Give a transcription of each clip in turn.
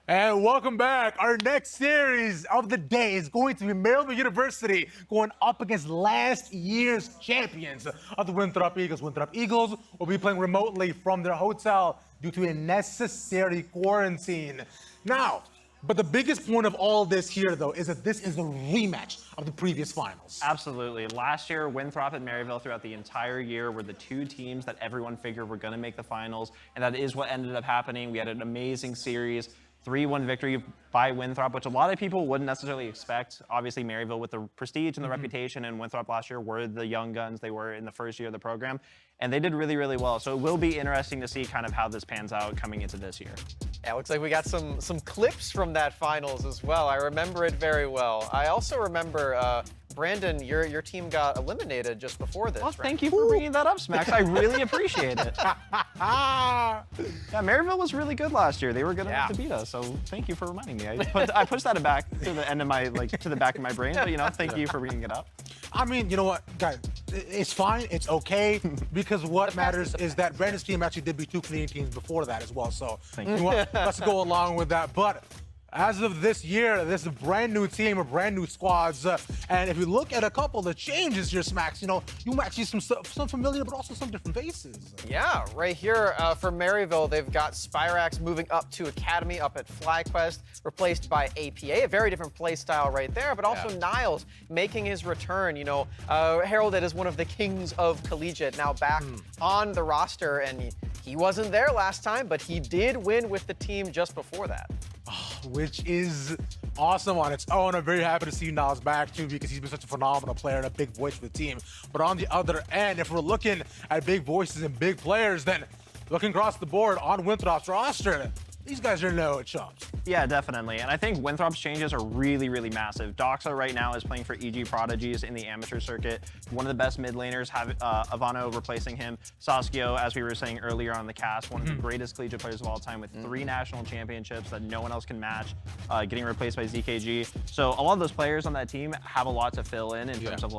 And welcome back. Our next series of the day is going to be Maryville University going up against last year's champions of the Winthrop Eagles. Winthrop Eagles will be playing remotely from their hotel due to a necessary quarantine. Now, but the biggest point of all this here, though, is that this is a rematch of the previous finals. Absolutely. Last year, Winthrop and Maryville throughout the entire year were the two teams that everyone figured were going to make the finals, and that is what ended up happening. We had an amazing series. 3-1 victory by Winthrop, which a lot of people wouldn't necessarily expect. Obviously, Maryville with the prestige and the reputation, and Winthrop last year were the young guns. They were in the first year of the program, and they did really, really well. So it will be interesting to see kind of how this pans out coming into this year. Yeah, looks like we got some clips from that finals as well. I remember it very well. I also remember, Brandon, your team got eliminated just before this. Well, right? thank you for bringing that up, Smacks. I really appreciate it. Yeah, Maryville was really good last year. They were good enough to beat us, so thank you for reminding me. I pushed that back to the end of my, to the back of my brain, but thank you for bringing it up. I mean, you know what, guys, it's fine, it's okay, because what matters is that Brandon's team actually did beat two Canadian teams before that as well, so Thank you. know what, let's go along with that. But as of this year, this is a brand new team, a brand new squads, and if you look at a couple of the changes here, Smacks, you might see some familiar, but also some different faces. Yeah, right here for Maryville, they've got Spyrax moving up to Academy up at FlyQuest, replaced by APA, a very different play style right there, but also Niles making his return, heralded as one of the kings of collegiate, now back on the roster, and he wasn't there last time, but he did win with the team just before that. Which is awesome on its own. I'm very happy to see Niles back too, because he's been such a phenomenal player and a big voice for the team. But on the other end, if we're looking at big voices and big players, then looking across the board on Winthrop's roster, these guys are no chumps. Yeah, definitely. And I think Winthrop's changes are really, really massive. Doxa right now is playing for EG Prodigies in the amateur circuit. One of the best mid laners, have Ivano replacing him. Saskio, as we were saying earlier on the cast, one of the greatest collegiate players of all time with 3 national championships that no one else can match, getting replaced by ZKG. So a lot of those players on that team have a lot to fill in terms of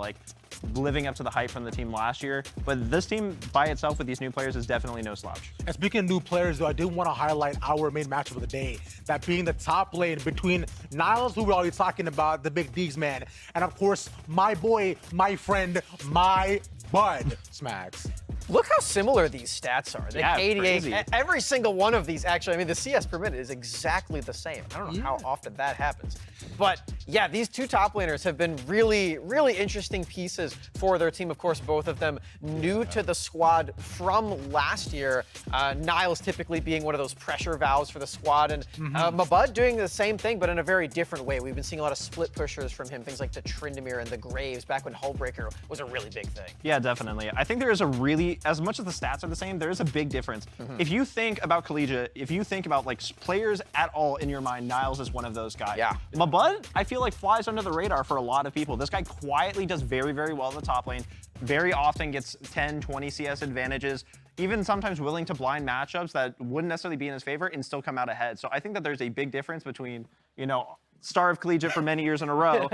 living up to the hype from the team last year. But this team by itself with these new players is definitely no slouch. And speaking of new players, though, I do want to highlight our main matchup of the day, that being the top lane between Niles, who we're already talking about, the big D's man, and of course, my boy, my friend, my bud, Smacks. Look how similar these stats are. The KDA, crazy. every single one of these, actually, I mean, the CS per minute is exactly the same. I don't know how often that happens. But yeah, these two top laners have been really, really interesting pieces for their team. Of course, both of them new to the squad from last year. Niles typically being one of those pressure valves for the squad, and Mabud doing the same thing, but in a very different way. We've been seeing a lot of split pushers from him, things like the Tryndamere and the Graves back when Hullbreaker was a really big thing. Yeah, definitely. I think there is a really, as much as the stats are the same, there is a big difference. If you think about collegiate, if you think about players at all in your mind, Niles is one of those guys. Yeah. Mabud, I feel like flies under the radar for a lot of people. This guy quietly does very, very well in the top lane, very often gets 10, 20 CS advantages, even sometimes willing to blind matchups that wouldn't necessarily be in his favor and still come out ahead. So I think that there's a big difference between, star of collegiate for many years in a row,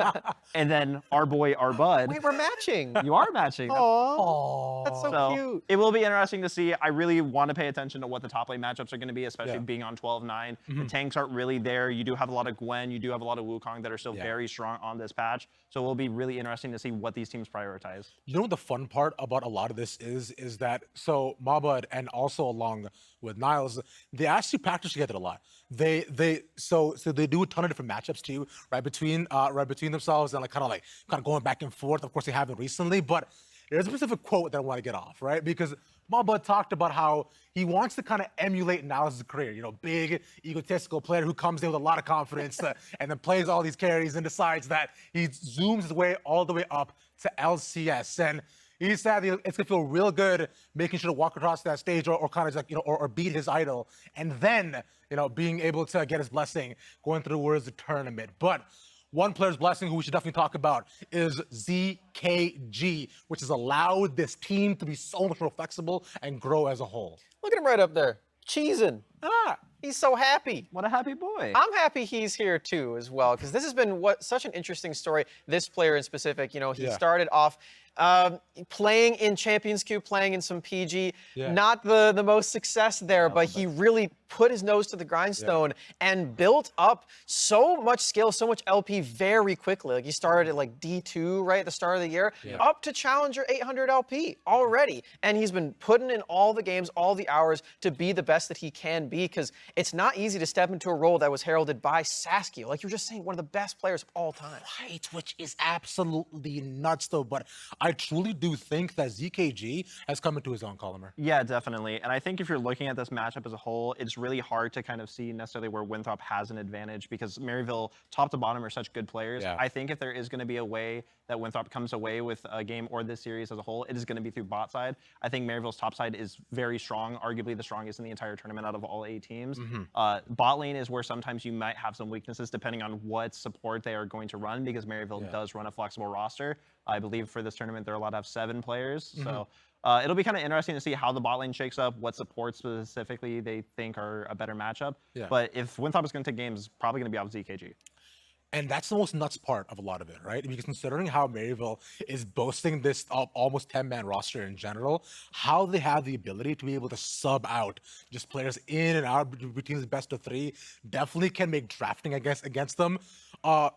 and then our boy, our bud. Wait, we're matching. You are matching. Aww. That's so So cute. it will be interesting to see. I really want to pay attention to what the top lane matchups are going to be, especially being on 12-9. The tanks aren't really there. You do have a lot of Gwen. You do have a lot of Wukong that are still very strong on this patch. So it will be really interesting to see what these teams prioritize. You know what the fun part about a lot of this is that, so Mabud and also along with Niles, they actually practice together a lot. So they do a ton of different matchups too, right between themselves, and kind of going back and forth. Of course, they haven't recently, but there's a specific quote that I want to get off, right? Because Mabud talked about how he wants to kind of emulate Niles' career, big, egotistical player who comes in with a lot of confidence and then plays all these carries and decides that he zooms his way all the way up to LCS. And he said it's gonna feel real good making sure to walk across that stage or kind of or beat his idol, and then being able to get his blessing going through towards the tournament. But one player's blessing who we should definitely talk about is ZKG, which has allowed this team to be so much more flexible and grow as a whole. Look at him right up there, cheesing. He's so happy. What a happy boy. I'm happy he's here too as well, because this has been such an interesting story. This player in specific, he started off Playing in Champions Queue, playing in some PG, Yeah. not the most success there, but he really put his nose to the grindstone and built up so much skill, so much LP very quickly. Like he started at like D2 right at the start of the year, up to Challenger 800 LP already. And he's been putting in all the games, all the hours to be the best that he can be, because it's not easy to step into a role that was heralded by Saskia. Like you were just saying, one of the best players of all time. Right, which is absolutely nuts though. But I truly do think that ZKG has come into his own, Colomer. Yeah, definitely. And I think if you're looking at this matchup as a whole, it's really hard to kind of see necessarily where Winthrop has an advantage, because Maryville, top to bottom, are such good players. Yeah. I think if there is going to be a way that Winthrop comes away with a game or this series as a whole, it is going to be through bot side. I think Maryville's top side is very strong, arguably the strongest in the entire tournament out of all 8 teams. Bot lane is where sometimes you might have some weaknesses depending on what support they are going to run, because Maryville does run a flexible roster. I believe for this tournament, they're allowed to have 7 players. So it'll be kind of interesting to see how the bot lane shakes up, what supports specifically they think are a better matchup. Yeah. But if Winthrop is going to take games, it's probably going to be off ZKG. And that's the most nuts part of a lot of it, right? Because considering how Maryville is boasting this almost 10-man roster in general, how they have the ability to be able to sub out just players in and out between the best of 3 definitely can make drafting, I guess, against them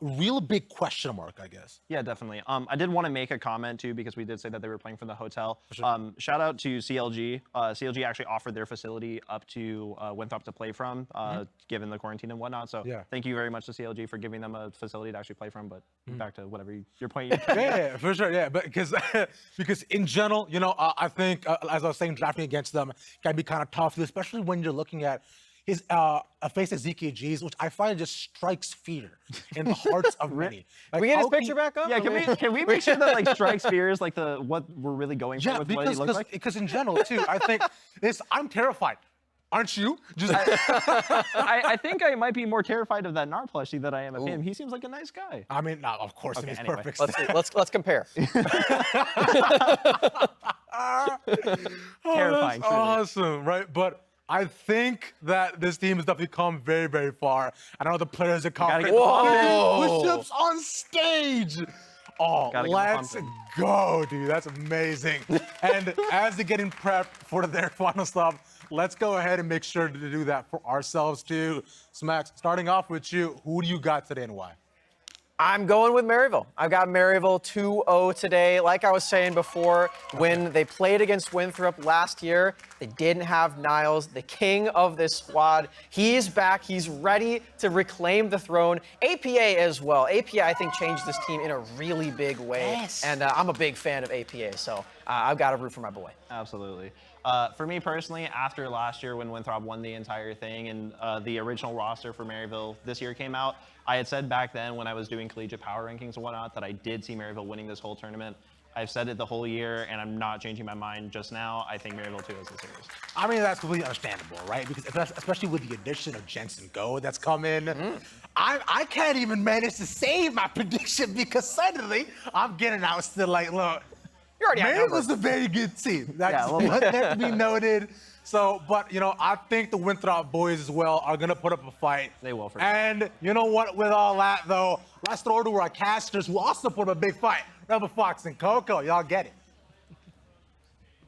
real big question mark, I guess. Yeah, definitely. I did want to make a comment too, because we did say that they were playing from the hotel. Shout out to CLG. CLG actually offered their facility up to Winthrop to play from, given the quarantine and whatnot. So thank you very much to CLG for giving them a facility to actually play from. But back to whatever your point. Yeah, for sure. Yeah, but because in general, you know, I think as I was saying, drafting against them can be kind of tough, especially when you're looking at his a face at ZKG's, which I find just strikes fear in the hearts of many. Like, Can we get his picture back up? Yeah, can we make sure that like strikes fear is like the what we're really going for with what he looks like? Because in general too, I think I'm terrified. Aren't you? Just I think I might be more terrified of that Nar plushie than I am of him. He seems like a nice guy. I mean, no, of course, Okay, he's anyway. perfect. Let's compare. Terrifying. That's awesome, right? But I think that this team has definitely come very, very far. I know the players are confident. get the Whoa! Push-ups on stage. Oh, Gotta get the let's pumping. go, dude. That's amazing. And as they're getting prepped for their final stop, let's go ahead and make sure to do that for ourselves too. Smacks, starting off with you, who do you got today and why? I'm going with Maryville. I've got Maryville 2-0 today. Like I was saying before, when they played against Winthrop last year, they didn't have Niles, the king of this squad. He's back. He's ready to reclaim the throne. APA as well. APA, I think, changed this team in a really big way. Yes. And I'm a big fan of APA, so I've got to root for my boy. Absolutely. For me personally, after last year when Winthrop won the entire thing and the original roster for Maryville this year came out, I had said back then when I was doing collegiate power rankings and whatnot that I did see Maryville winning this whole tournament. I've said it the whole year, and I'm not changing my mind just now. I think Maryville 2 is the series. I mean, that's completely understandable, right? Because especially with the addition of Jensen Go that's come in, I can't even manage to say my prediction because suddenly I'm getting out still like, look, You're already Maryville's a very good team. That's well- let that be noted. So, but, you know, I think the Winthrop boys as well are going to put up a fight. They will, for sure. And you know what? With all that, though, let's throw to our casters who also put up a big fight. Rebel Fox and Coco, y'all get it.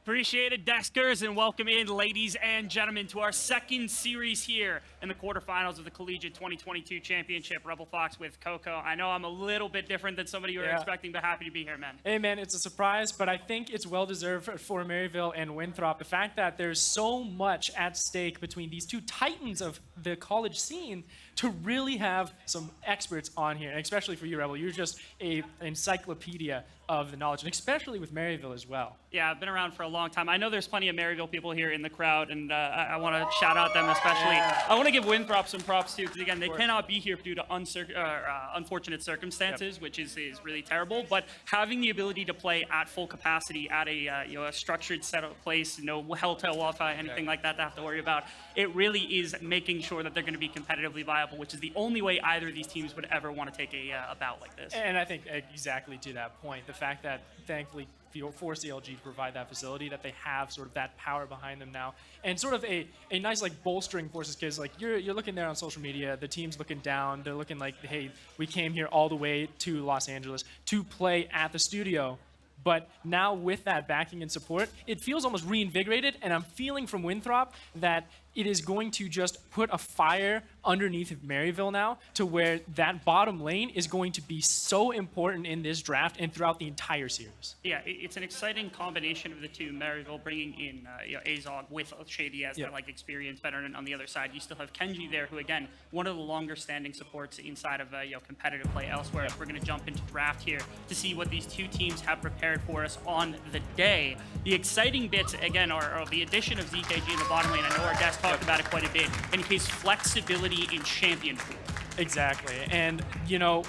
Appreciate it, Dexkers, and welcome in, ladies and gentlemen, to our second series here in the quarterfinals of the Collegiate 2022 Championship. Rebel Fox with Coco. I know I'm a little bit different than somebody you were expecting, but happy to be here, man. Hey, man, it's a surprise, but I think it's well-deserved for Maryville and Winthrop. The fact that there's so much at stake between these two titans of the college scene to really have some experts on here, and especially for you, Rebel. You're just an encyclopedia of the knowledge, and especially with Maryville as well. Yeah, I've been around for a long time. I know there's plenty of Maryville people here in the crowd, and I want to shout out them especially. I want to give Winthrop some props too, because again, they cannot be here due to unfortunate circumstances, which is really terrible. But having the ability to play at full capacity at a a structured set of place, no Helltail Wi-Fi, anything like that to have to worry about, it really is making sure that they're going to be competitively viable, which is the only way either of these teams would ever want to take a bout like this. And I think exactly to that point, the fact that thankfully for CLG to provide that facility, that they have sort of that power behind them now, and sort of a nice like bolstering forces, because like you're looking there on social media, the team's looking down, they're looking like, hey, we came here all the way to Los Angeles to play at the studio. But now with that backing and support, it feels almost reinvigorated, and I'm feeling from Winthrop that it is going to just put a fire underneath Maryville now to where that bottom lane is going to be so important in this draft and throughout the entire series. Yeah, it's an exciting combination of the two. Maryville bringing in Azog with Shady as their experienced veteran. On the other side, you still have Kenji there, who again, one of the longer standing supports inside of competitive play elsewhere. We're going to jump into draft here to see what these two teams have prepared for us on the day. The exciting bits again are the addition of ZKG in the bottom lane. I know our guest talked about it quite a bit, and his flexibility in champion pool. Exactly. And,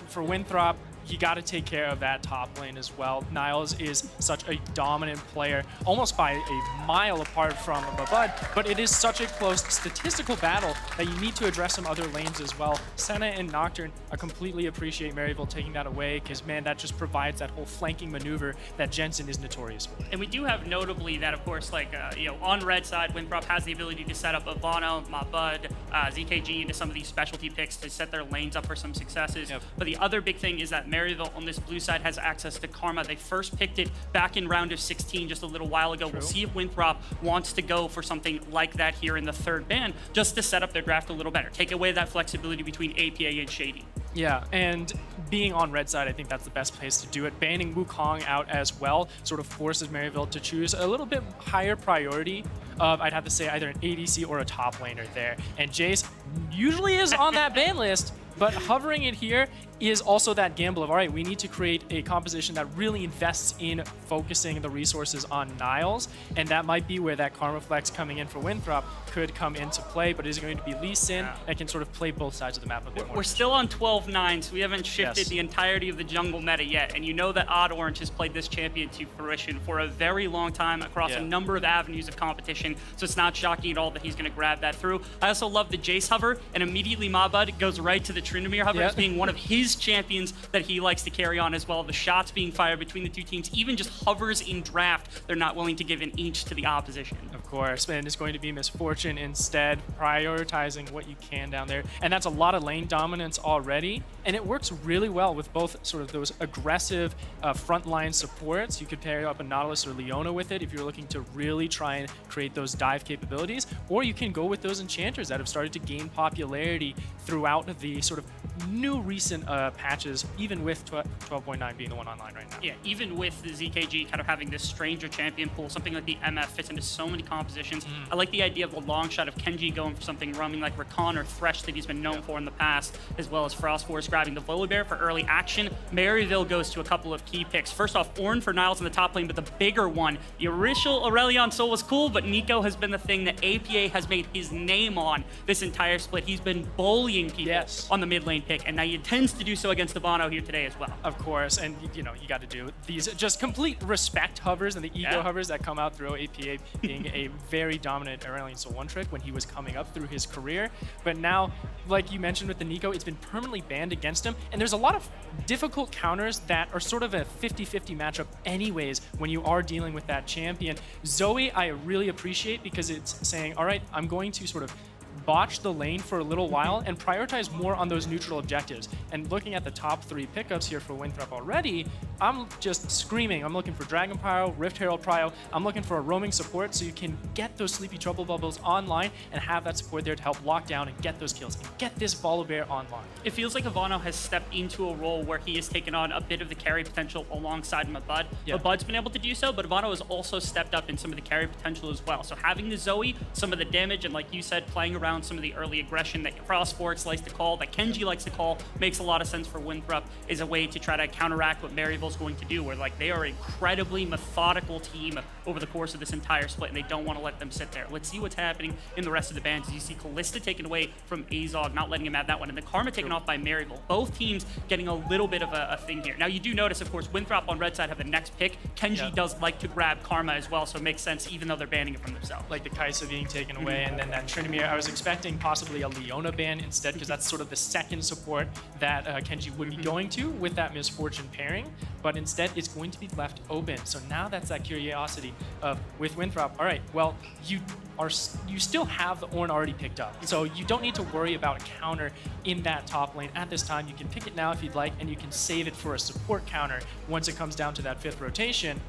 for Winthrop, you got to take care of that top lane as well. Niles is such a dominant player, almost by a mile apart from Mabud, but it is such a close statistical battle that you need to address some other lanes as well. Senna and Nocturne, I completely appreciate Maryville taking that away because, man, that just provides that whole flanking maneuver that Jensen is notorious for. And we do have notably that, of course, on red side, Winthrop has the ability to set up Ivano, Mabud, ZKG into some of these specialty picks to set their lanes up for some successes. But the other big thing is that Maryville on this blue side has access to Karma. They first picked it back in round of 16 just a little while ago. We'll see if Winthrop wants to go for something like that here in the third ban, just to set up their draft a little better. Take away that flexibility between APA and Shady. Yeah, and being on red side, I think that's the best place to do it. Banning Wukong out as well sort of forces Maryville to choose a little bit higher priority of, I'd have to say, either an ADC or a top laner there. And Jace usually is on that ban list, but hovering it here is also that gamble of, all right, we need to create a composition that really invests in focusing the resources on Niles, and that might be where that Karma Flex coming in for Winthrop could come into play, but it is going to be Lee Sin that can sort of play both sides of the map a bit more. We're still on 12-9, so we haven't shifted the entirety of the jungle meta yet, and you know that Odd Orange has played this champion to fruition for a very long time across a number of avenues of competition, so it's not shocking at all that he's going to grab that through. I also love the Jace hover, and immediately Mabud goes right to the Tryndamere hover as being one of his champions that he likes to carry on as well. The shots being fired between the two teams, even just hovers in draft, they're not willing to give an inch to the opposition. Of course, and it's going to be Misfortune instead, prioritizing what you can down there. And that's a lot of lane dominance already, and it works really well with both sort of those aggressive frontline supports. You could pair up a Nautilus or Leona with it if you're looking to really try and create those dive capabilities, or you can go with those enchanters that have started to gain popularity throughout the sort of new recent patches, even with 12.9 being the one online right now. Yeah, even with the ZKG kind of having this stranger champion pool, something like the MF fits into so many compositions. I like the idea of the long shot of Kenji going for something roaming like Rakan or Thresh that he's been known for in the past, as well as Frost Force grabbing the Volibear for early action. Maryville goes to a couple of key picks. First off, Ornn for Niles in the top lane, but the bigger one, the original Aurelion Sol was cool, but Nico has been the thing that APA has made his name on this entire split. He's been bullying people on the mid lane pick, and now he intends to do so against Ivano here today as well. Of course, and you got to do these just complete respect hovers and the ego hovers that come out through APA being a very dominant Aurelion Sol one trick when he was coming up through his career. But now, like you mentioned with the Nico, it's been permanently banned against him, and there's a lot of difficult counters that are sort of a 50-50 matchup anyways when you are dealing with that champion. Zoe, I really appreciate because it's saying, all right, I'm going to sort of botch the lane for a little while and prioritize more on those neutral objectives. And looking at the top three pickups here for Winthrop already, I'm just screaming. I'm looking for Dragon Pyro, Rift Herald Prio. I'm looking for a roaming support so you can get those Sleepy Trouble Bubbles online and have that support there to help lock down and get those kills and get this Volibear online. It feels like Ivano has stepped into a role where he has taken on a bit of the carry potential alongside Mabud. Mabud's been able to do so, but Ivano has also stepped up in some of the carry potential as well. So having the Zoe, some of the damage, and like you said, playing around some of the early aggression that Frost Force likes to call, that Kenji likes to call, makes a lot of sense for Winthrop, is a way to try to counteract what Maryville's going to do, where like they are an incredibly methodical team over the course of this entire split, and they don't want to let them sit there. Let's see what's happening in the rest of the bans. As you see Callista taken away from Azog, not letting him have that one, and the Karma taken off by Maryville. Both teams getting a little bit of a thing here. Now you do notice, of course, Winthrop on red side have the next pick. Kenji does like to grab Karma as well, so it makes sense even though they're banning it from themselves. Like the Kaisa being taken away, and then that Tryndamere, I was expecting possibly a Leona ban instead, because that's sort of the second support that Kenji would be going to with that Misfortune pairing. but instead it's going to be left open. So now that's that curiosity of, with Winthrop, all right, well, you still have the Ornn already picked up. So you don't need to worry about a counter in that top lane at this time. You can pick it now if you'd like, and you can save it for a support counter once it comes down to that 5th rotation.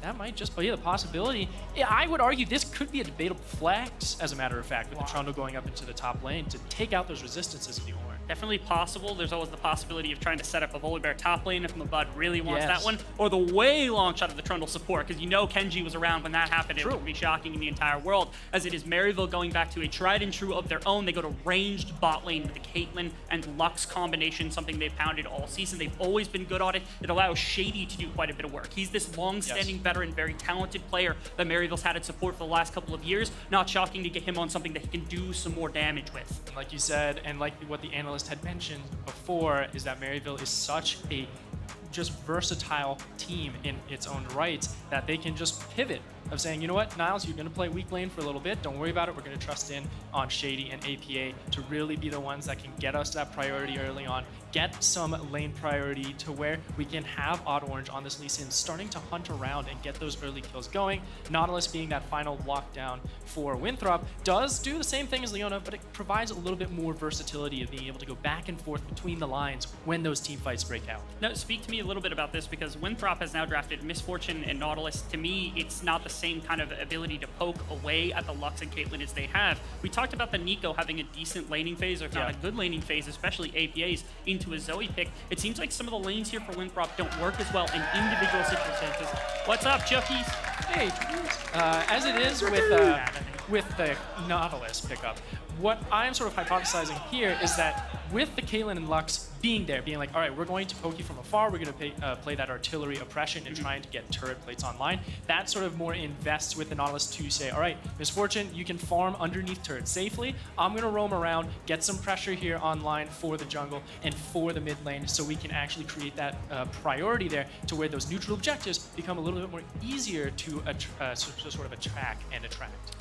That might just be the possibility. Yeah, I would argue this could be a debatable flex, as a matter of fact, with the Trundle going up into the top lane to take out those resistances of the Ornn. Definitely possible. There's always the possibility of trying to set up a Volibear top lane if Mabud really wants that one, or the way long shot of the Trundle support, because you know Kenji was around when that happened. It would be shocking in the entire world, as it is Maryville going back to a tried and true of their own. They go to ranged bot lane with the Caitlyn and Lux combination, something they've pounded all season. They've always been good on it. It allows Shady to do quite a bit of work. He's this long-standing veteran, very talented player that Maryville's had in support for the last couple of years. Not shocking to get him on something that he can do some more damage with. Like you said, and like what the analyst had mentioned before, is that Maryville is such a just versatile team in its own right that they can just pivot of saying, you know what, Niles, you're going to play weak lane for a little bit. Don't worry about it. We're going to trust in on Shady and APA to really be the ones that can get us that priority early on, get some lane priority to where we can have Odd Orange on this Lee Sin starting to hunt around and get those early kills going. Nautilus being that final lockdown for Winthrop does do the same thing as Leona, but it provides a little bit more versatility of being able to go back and forth between the lines when those team fights break out. Now, speak to me a little bit about this, because Winthrop has now drafted Misfortune and Nautilus. To me, it's not the same kind of ability to poke away at the Lux and Caitlyn as they have. We talked about the Nico having a decent laning phase, or if not a good laning phase, especially APAs, into a Zoe pick. It seems like some of the lanes here for Winthrop don't work as well in individual circumstances. What's up, Chuckies? Hey, as it is with the Nautilus pickup, what I'm sort of hypothesizing here is that with the Caitlyn and Lux being there, being like, all right, we're going to poke you from afar, we're going to play that artillery oppression and trying to get turret plates online, that sort of more invests with the Nautilus to say, all right, Misfortune, you can farm underneath turrets safely. I'm going to roam around, get some pressure here online for the jungle and for the mid lane, so we can actually create that priority there to where those neutral objectives become a little bit more easier to sort of attract.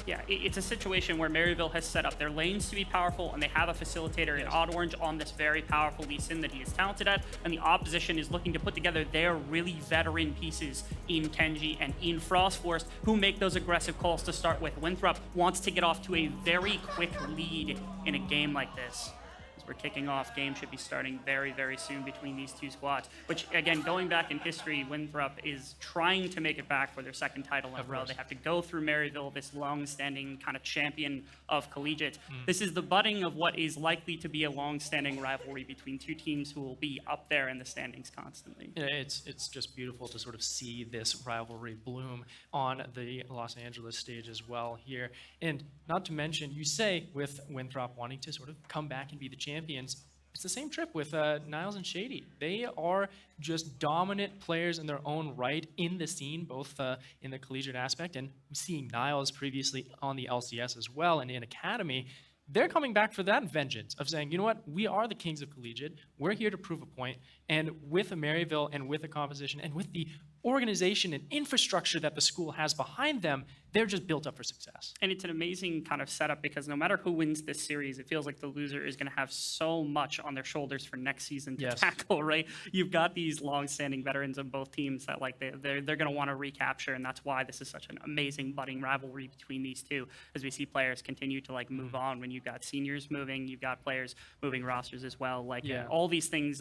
Yeah, it's a situation where Maryville has set up their lanes to be powerful, and they have a facilitator in Odd Orange on this very powerful Lee Sin that he is talented at, and the opposition is looking to put together their really veteran pieces in Kenji and in Frostforce, who make those aggressive calls to start with. Winthrop wants to get off to a very quick lead in a game like this. We're kicking off. Game should be starting very, very soon between these two squads, which, again, going back in history, Winthrop is trying to make it back for their second title in a row. They have to go through Maryville, this long-standing kind of champion of collegiate. This is the budding of what is likely to be a long-standing rivalry between two teams who will be up there in the standings constantly. Yeah, it's just beautiful to sort of see this rivalry bloom on the Los Angeles stage as well here. And not to mention, you say with Winthrop wanting to sort of come back and be the champions, it's the same trip with Niles and Shady. They are just dominant players in their own right in the scene, both in the collegiate aspect and seeing Niles previously on the LCS as well and in Academy. They're coming back for that vengeance of saying, you know what, we are the kings of collegiate. We're here to prove a point. And with a Maryville and with the composition and with the organization and infrastructure that the school has behind them, they're just built up for success. And it's an amazing kind of setup, because no matter who wins this series, it feels like the loser is going to have so much on their shoulders for next season to tackle, right? You've got these long-standing veterans of both teams that they're going to want to recapture, and that's why this is such an amazing budding rivalry between these two, as we see players continue to move on. When you've got seniors moving, you've got players moving rosters as well. All these things,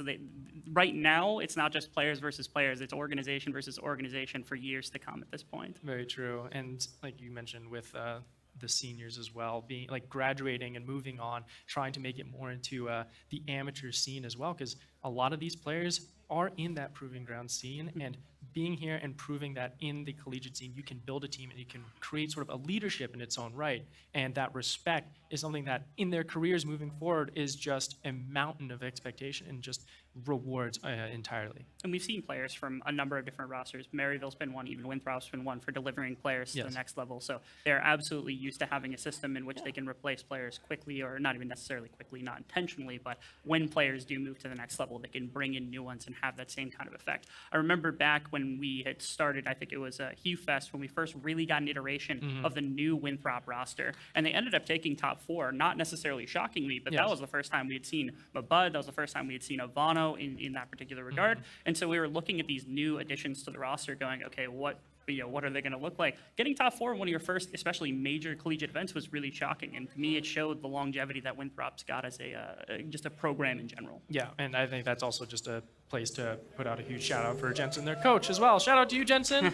right now, it's not just players versus players, it's organization versus organization for years to come at this point. Very true. And like you mentioned with the seniors as well, being graduating and moving on, trying to make it more into the amateur scene as well, because a lot of these players are in that proving ground scene, and being here and proving that in the collegiate scene, you can build a team and you can create sort of a leadership in its own right. And that respect is something that in their careers moving forward is just a mountain of expectation and just rewards entirely. And we've seen players from a number of different rosters. Maryville's been one, even Winthrop's been one, for delivering players to the next level. So they're absolutely used to having a system in which they can replace players quickly, or not even necessarily quickly, not intentionally, but when players do move to the next level, they can bring in new ones and have that same kind of effect. I remember back when when we had started, I think it was Hugh Fest, when we first really got an iteration of the new Winthrop roster. And they ended up taking top 4, not necessarily shockingly, but that was the first time we had seen Mabud. That was the first time we had seen Avano in that particular regard. And so we were looking at these new additions to the roster going, okay, what are they going to look like? Getting top 4 in one of your first, especially major collegiate events, was really shocking. And to me, it showed the longevity that Winthrop's got as just a program in general. Yeah, and I think that's also just a place to put out a huge shout out for Jensen, their coach, as well. Shout out to you, Jensen.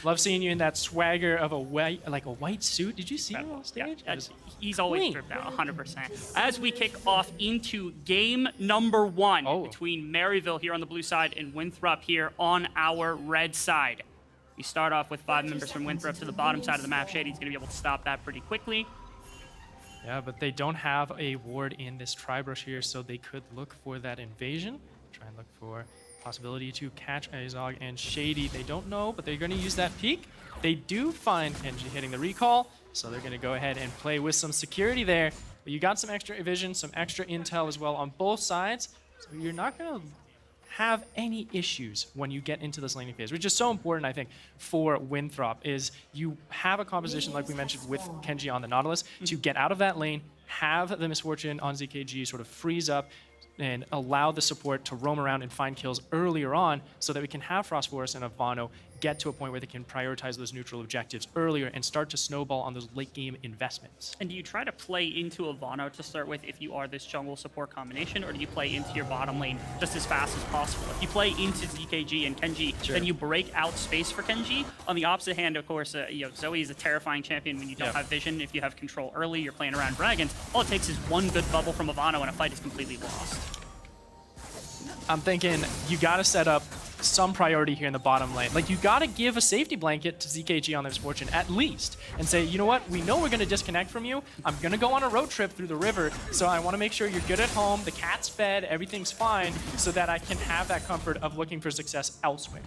Love seeing you in that swagger of a white suit. Did you see him on stage? Yeah, he's always dripped out, 100%. As we kick off into game number 1 between Maryville here on the blue side and Winthrop here on our red side. We start off with 5 members from Winthrop to the bottom side of the map. Shady's going to be able to stop that pretty quickly. Yeah, but they don't have a ward in this tri-brush here, so they could look for that invasion. Try and look for possibility to catch Azog and Shady. They don't know, but they're going to use that peek. They do find Kenji hitting the recall, so they're going to go ahead and play with some security there. But you got some extra vision, some extra intel as well on both sides, so you're not going to have any issues when you get into this laning phase, which is so important, I think, for Winthrop, is you have a composition, like we mentioned, with Kenji on the Nautilus, to get out of that lane, have the Misfortune on ZKG sort of freeze up, and allow the support to roam around and find kills earlier on so that we can have Frost Forest and Avano get to a point where they can prioritize those neutral objectives earlier and start to snowball on those late game investments. And do you try to play into Avano to start with if you are this jungle support combination, or do you play into your bottom lane just as fast as possible? If you play into ZKG and Kenji, then you break out space for Kenji. On the opposite hand, of course, Zoe is a terrifying champion when you don't have vision. If you have control early, you're playing around dragons. All it takes is one good bubble from Avano and a fight is completely lost. I'm thinking you got to set up some priority here in the bottom lane. Like, you got to give a safety blanket to ZKG on their Misfortune at least and say, you know what, we know we're going to disconnect from you. I'm going to go on a road trip through the river, so I want to make sure you're good at home, the cat's fed, everything's fine, so that I can have that comfort of looking for success elsewhere.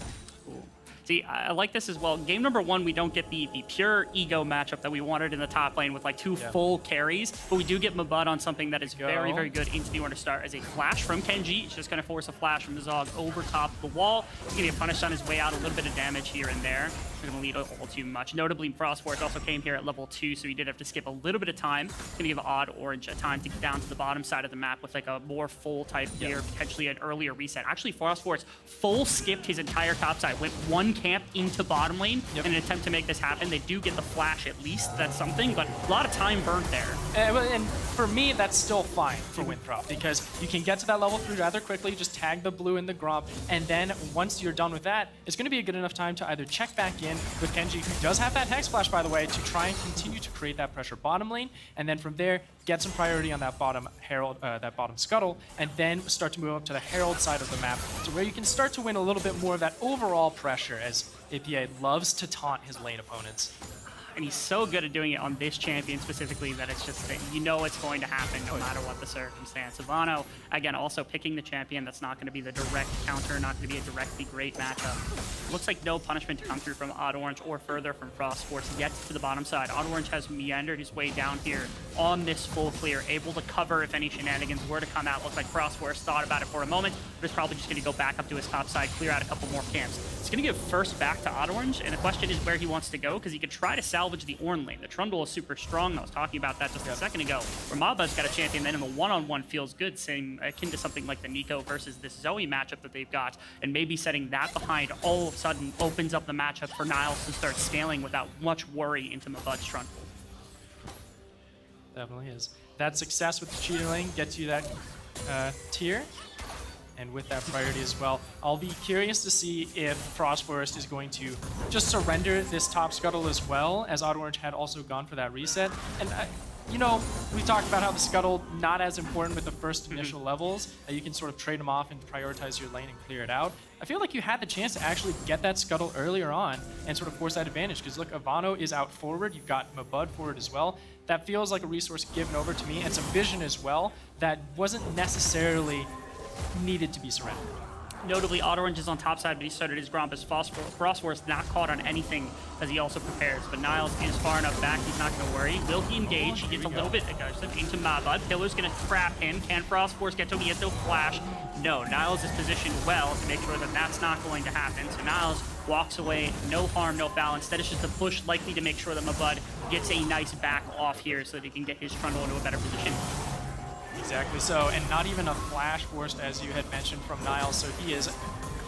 See, I like this as well. Game number 1, we don't get the pure ego matchup that we wanted in the top lane with like 2 full carries, but we do get Mabud on something that is very, very good into the order start as a flash from Kenji. It's just going to force a flash from Zog over top of the wall. He's going to get punished on his way out, a little bit of damage here and there. Going to lead a little too much. Notably, Frost Force also came here at level 2, so he did have to skip a little bit of time. Going to give Odd Orange a time to get down to the bottom side of the map with like a more full type clear, potentially an earlier reset. Actually, Frost Force full skipped his entire top side, went 1 camp into bottom lane in an attempt to make this happen. They do get the flash at least, that's something, but a lot of time burnt there. And for me, that's still fine for Winthrop, because you can get to that level 3 rather quickly, just tag the blue in the Gromp, and then once you're done with that, it's going to be a good enough time to either check back in with Kenji, who does have that Hex Flash, by the way, to try and continue to create that pressure bottom lane, and then from there, get some priority on that bottom Herald, that bottom Scuttle, and then start to move up to the Herald side of the map, to where you can start to win a little bit more of that overall pressure, as APA loves to taunt his lane opponents. And he's so good at doing it on this champion specifically that it's just that you know it's going to happen no matter what the circumstance. Avano, again, also picking the champion that's not going to be the direct counter, not going to be a directly great matchup. Looks like no punishment to come through from Odd Orange or further from Frost Force yet to the bottom side. Odd Orange has meandered his way down here on this full clear, able to cover if any shenanigans were to come out. Looks like Frost Force thought about it for a moment, but is probably just going to go back up to his top side, clear out a couple more camps. It's going to give first back to Odd Orange, and the question is where he wants to go, because he could try to salvage the Ornn lane. The Trundle is super strong. I was talking about that just a second ago, where Mabud's got a champion then in the one-on-one feels good, same akin to something like the Nico versus this Zoe matchup that they've got, and maybe setting that behind all of a sudden opens up the matchup for Niles to start scaling without much worry into Mabud's Trundle. Definitely is. That success with the cheater lane gets you that tier, and with that priority as well. I'll be curious to see if Frost Forest is going to just surrender this top Scuttle as well, as Odd Orange had also gone for that reset. And you know, we talked about how the Scuttle not as important with the first initial levels. You can sort of trade them off and prioritize your lane and clear it out. I feel like you had the chance to actually get that Scuttle earlier on and sort of force that advantage, because look, Avano is out forward, you've got Mabud forward as well. That feels like a resource given over to me, and some vision as well that wasn't necessarily needed to be surrendered. Notably, Odd Orange is on top side, but he started his Gromp as Frost Force, not caught on anything as he also prepares. But Niles is far enough back, he's not going to worry. Will he engage? He gets a little bit aggressive into Mabud. Pillar's going to trap him. Can Frost Force get to him? He has no flash. No, Niles is positioned well to make sure that that's not going to happen. So Niles walks away, no harm, no foul. Instead, it's just a push likely to make sure that Mabud gets a nice back off here so that he can get his Trundle into a better position. Exactly so, and not even a flash forced, as you had mentioned, from Niles, so he is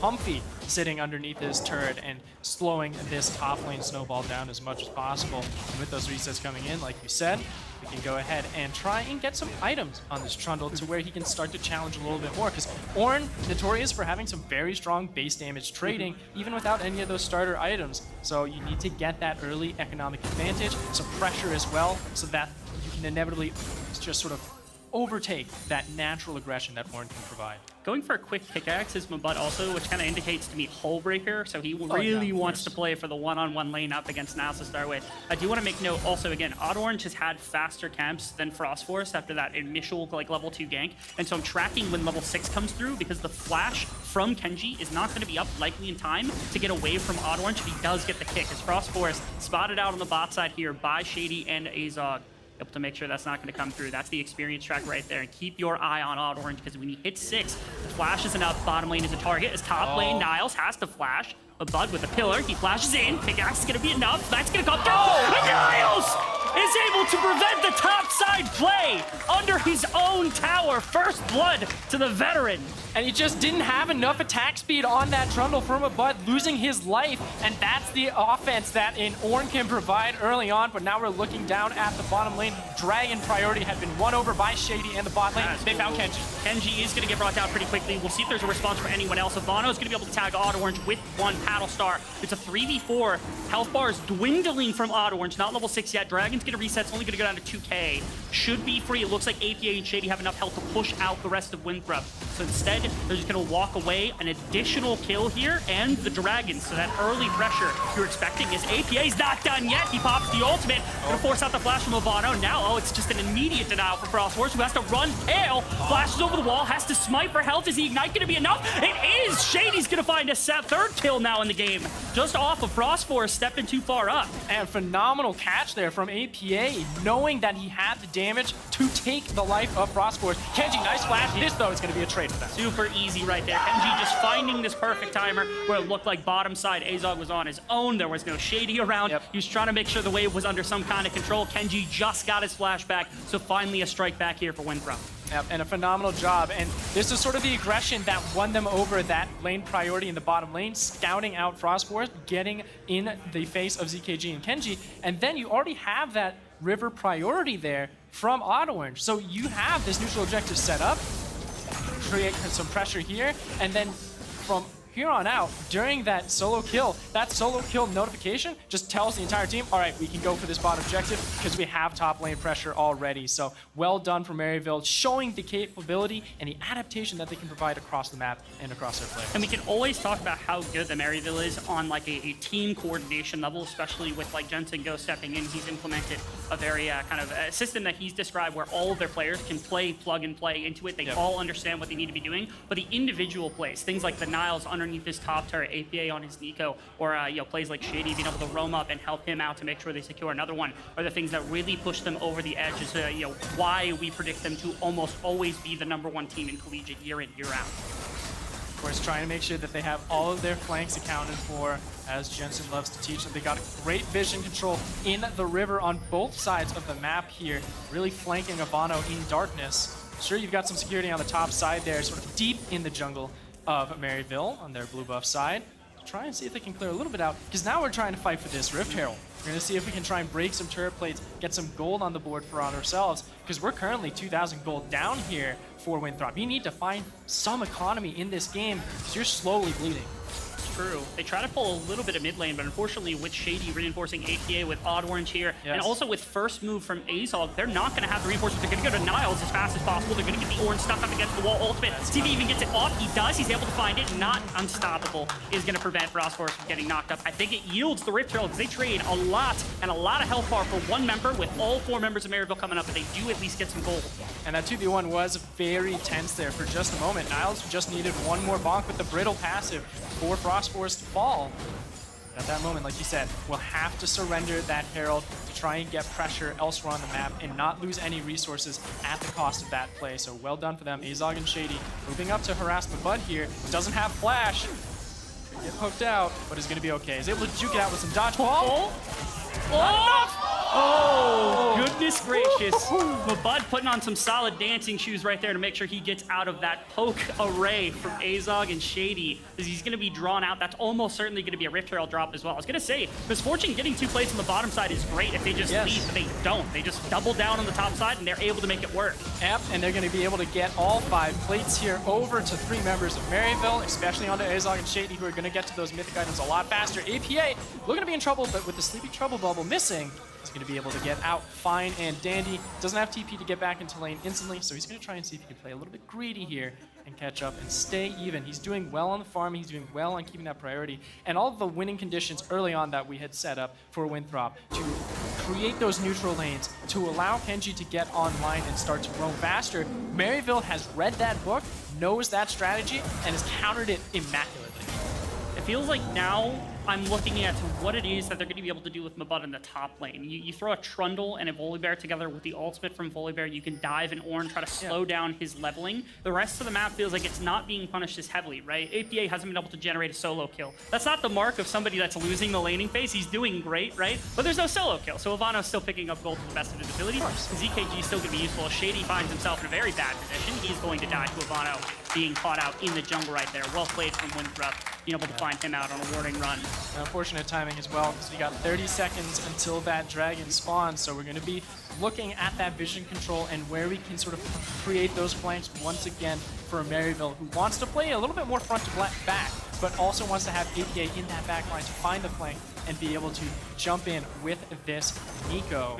comfy sitting underneath his turret and slowing this top lane snowball down as much as possible. And with those resets coming in, like you said, we can go ahead and try and get some items on this Trundle to where he can start to challenge a little bit more, because Ornn, notorious for having some very strong base damage trading, even without any of those starter items. So you need to get that early economic advantage, some pressure as well, so that you can inevitably just sort of overtake that natural aggression that Ornn can provide. Going for a quick pickaxe is Mabud also, which kind of indicates to me Hull Breaker, so he really wants to play for the one-on-one lane up against Niles to start with. I do want to make note also, again, Odd Orange has had faster camps than Frost Force after that initial level 2 gank, and so I'm tracking when level 6 comes through because the flash from Kenji is not going to be up likely in time to get away from Odd Orange if he does get the kick, as Frost Force spotted out on the bot side here by Shady and Azog. Able to make sure that's not going to come through. That's the experience track right there. And keep your eye on Odd Orange, because when he hits 6, the flash is enough. Bottom lane is a target. His top lane, Niles, has to flash. A Bud with a pillar. He flashes in. Pickaxe is going to be enough. That's going to come through. And Niles is able to prevent the top side play under his own tower. First blood to the veteran. And he just didn't have enough attack speed on that Trundle from Mabud, losing his life, and that's the offense that Ornn can provide early on, but now we're looking down at the bottom lane. Dragon priority had been won over by Shady and the bot lane. They found Kenji. Kenji is going to get brought down pretty quickly. We'll see if there's a response from anyone else. Ivano is going to be able to tag Odd Orange with one Paddle Star. It's a 3v4. Health bar is dwindling from Odd Orange, not level 6 yet. Dragon's going to reset. It's only going to go down to 2k. Should be free. It looks like APA and Shady have enough health to push out the rest of Winthrop. So instead, they're just going to walk away. An additional kill here, and the Dragon. So that early pressure you're expecting is APA's not done yet. He pops the ultimate. Going to force out the flash from Ivano. Now, it's just an immediate denial for Frost Force, who has to run tail. Flashes over the wall, has to smite for health. Is the Ignite going to be enough? It is! Shady's going to find a third kill now in the game. Just off of Frost Force, stepping too far up. And phenomenal catch there from APA, knowing that he had the damage to take the life of Frost Force. Kenji, nice flash. This, though, is going to be a trade for them. Super easy right there. Kenji just finding this perfect timer where it looked like bottom side Azog was on his own. There was no Shady around. He was trying to make sure the wave was under some kind of control. Kenji just got his flash back, so finally a strike back here for Winthrop. Yep, and a phenomenal job. And this is sort of the aggression that won them over that lane priority in the bottom lane, scouting out Frost Force, getting in the face of ZKG and Kenji, and then you already have that river priority there from Odd Orange. So you have this neutral objective set up, create some pressure here, and then from here on out, during that solo kill notification just tells the entire team, all right, we can go for this bot objective because we have top lane pressure already. So well done from Maryville, showing the capability and the adaptation that they can provide across the map and across their players. And we can always talk about how good the Maryville is on like a team coordination level, especially with like Jensen Go stepping in. He's implemented a very kind of a system that he's described where all of their players can plug and play into it. They all understand what they need to be doing, but the individual plays, things like the Niles underneath his top turret, APA on his Nico, or plays like Shady being able to roam up and help him out to make sure they secure another one, are the things that really push them over the edge. Is why we predict them to almost always be the #1 team in collegiate year in, year out. Of course, trying to make sure that they have all of their flanks accounted for, as Jensen loves to teach them. They got great vision control in the river on both sides of the map here, really flanking Ivano in darkness. Sure, you've got some security on the top side there, sort of deep in the jungle of Maryville on their blue buff side. Try and see if they can clear a little bit out, because now we're trying to fight for this Rift Herald. We're going to see if we can try and break some turret plates, get some gold on the board for ourselves, because we're currently 2,000 gold down here for Winthrop. You need to find some economy in this game, because you're slowly bleeding. True. They try to pull a little bit of mid lane, but unfortunately with Shady reinforcing APA with Odd Orange here, and also with first move from Azog, they're not going to have the reinforcements. They're going to go to Niles as fast as possible. They're going to get the Orange stuck up against the wall ultimate. See if he even gets it off. He does. He's able to find it. Not unstoppable. Is going to prevent Frost Force from getting knocked up. I think it yields the Rift Herald because they trade a lot and a lot of health bar for one member, with all 4 members of Maryville coming up, but they do at least get some gold. And that 2v1 was very tense there for just a moment. Niles just needed one more bonk with the brittle passive for Frost Force to fall. At that moment, like you said, we'll have to surrender that Herald to try and get pressure elsewhere on the map and not lose any resources at the cost of that play. So well done for them. Azog and Shady moving up to harass Mabud here. Doesn't have flash. Get poked out, but is going to be okay. He's able to juke it out with some dodge wall. Oh, goodness gracious. Mabud putting on some solid dancing shoes right there to make sure he gets out of that poke array from Azog and Shady, as he's going to be drawn out. That's almost certainly going to be a Rift Herald drop as well. I was going to say, Misfortune getting 2 plates on the bottom side is great if they just leave, but they don't. They just double down on the top side, and they're able to make it work. Yep, and they're going to be able to get all 5 plates here over to 3 members of Maryville, especially onto Azog and Shady, who are going to get to those mythic items a lot faster. APA looking to be in trouble, but with the Sleepy Trouble Bubble missing, he's going to be able to get out fine and dandy. Doesn't have TP to get back into lane instantly, so he's going to try and see if he can play a little bit greedy here and catch up and stay even. He's doing well on the farm. He's doing well on keeping that priority. And all of the winning conditions early on that we had set up for Winthrop to create those neutral lanes, to allow Kenji to get online and start to roam faster. Maryville has read that book, knows that strategy, and has countered it immaculately. It feels like now I'm looking at what it is that they're going to be able to do with Mabud in the top lane. You throw a Trundle and a Volibear together with the ultimate from Volibear, you can dive in Ornn, try to slow down his leveling. The rest of the map feels like it's not being punished as heavily, right? APA hasn't been able to generate a solo kill. That's not the mark of somebody that's losing the laning phase. He's doing great, right? But there's no solo kill, so Ivano's still picking up gold to the best of his abilities. ZKG is still going to be useful. Shady finds himself in a very bad position. He's going to die to Ivano being caught out in the jungle right there. Well played from Winthrop, being able to find him out on a warning run. Unfortunate timing as well, because we got 30 seconds until that dragon spawns, so we're going to be looking at that vision control and where we can sort of create those flanks once again for Maryville, who wants to play a little bit more front to back, but also wants to have APA in that back line to find the flank and be able to jump in with this Nico.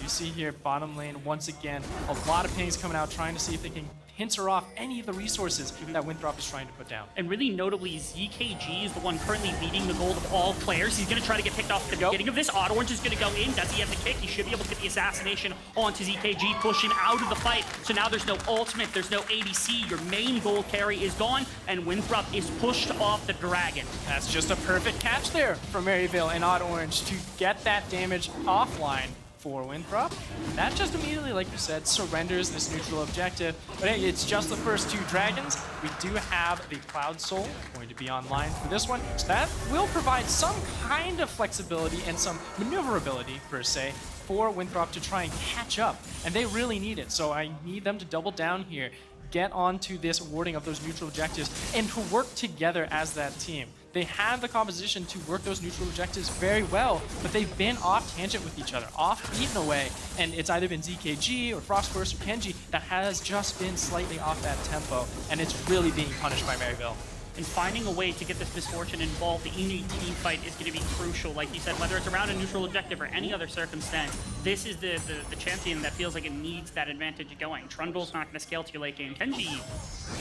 You see here, bottom lane, once again, a lot of pings coming out, trying to see if they can pincer off any of the resources that Winthrop is trying to put down. And really notably, ZKG is the one currently leading the gold of all players. He's going to try to get picked off at the beginning of this. Orange is going to go in. Does he have the kick? He should be able to get the assassination onto ZKG, pushing out of the fight. So now there's no ultimate, there's no ADC. Your main gold carry is gone, and Winthrop is pushed off the dragon. That's just a perfect catch there from Maryville and Orange to get that damage offline for Winthrop. That just immediately, like you said, surrenders this neutral objective. But hey, it's just the first 2 dragons. We do have the Cloud Soul going to be online for this one. So that will provide some kind of flexibility and some maneuverability, per se, for Winthrop to try and catch up. And they really need it. So I need them to double down here, get onto this warding of those neutral objectives, and to work together as that team. They have the composition to work those neutral objectives very well, but they've been off tangent with each other, off eaten away, and it's either been ZKG or Frostburst or Kenji that has just been slightly off that tempo, and it's really being punished by Maryville. And finding a way to get this Misfortune involved in a team fight is going to be crucial. Like you said, whether it's around a neutral objective or any other circumstance, this is the champion that feels like it needs that advantage going. Trundle's not going to scale to your late game. Kenji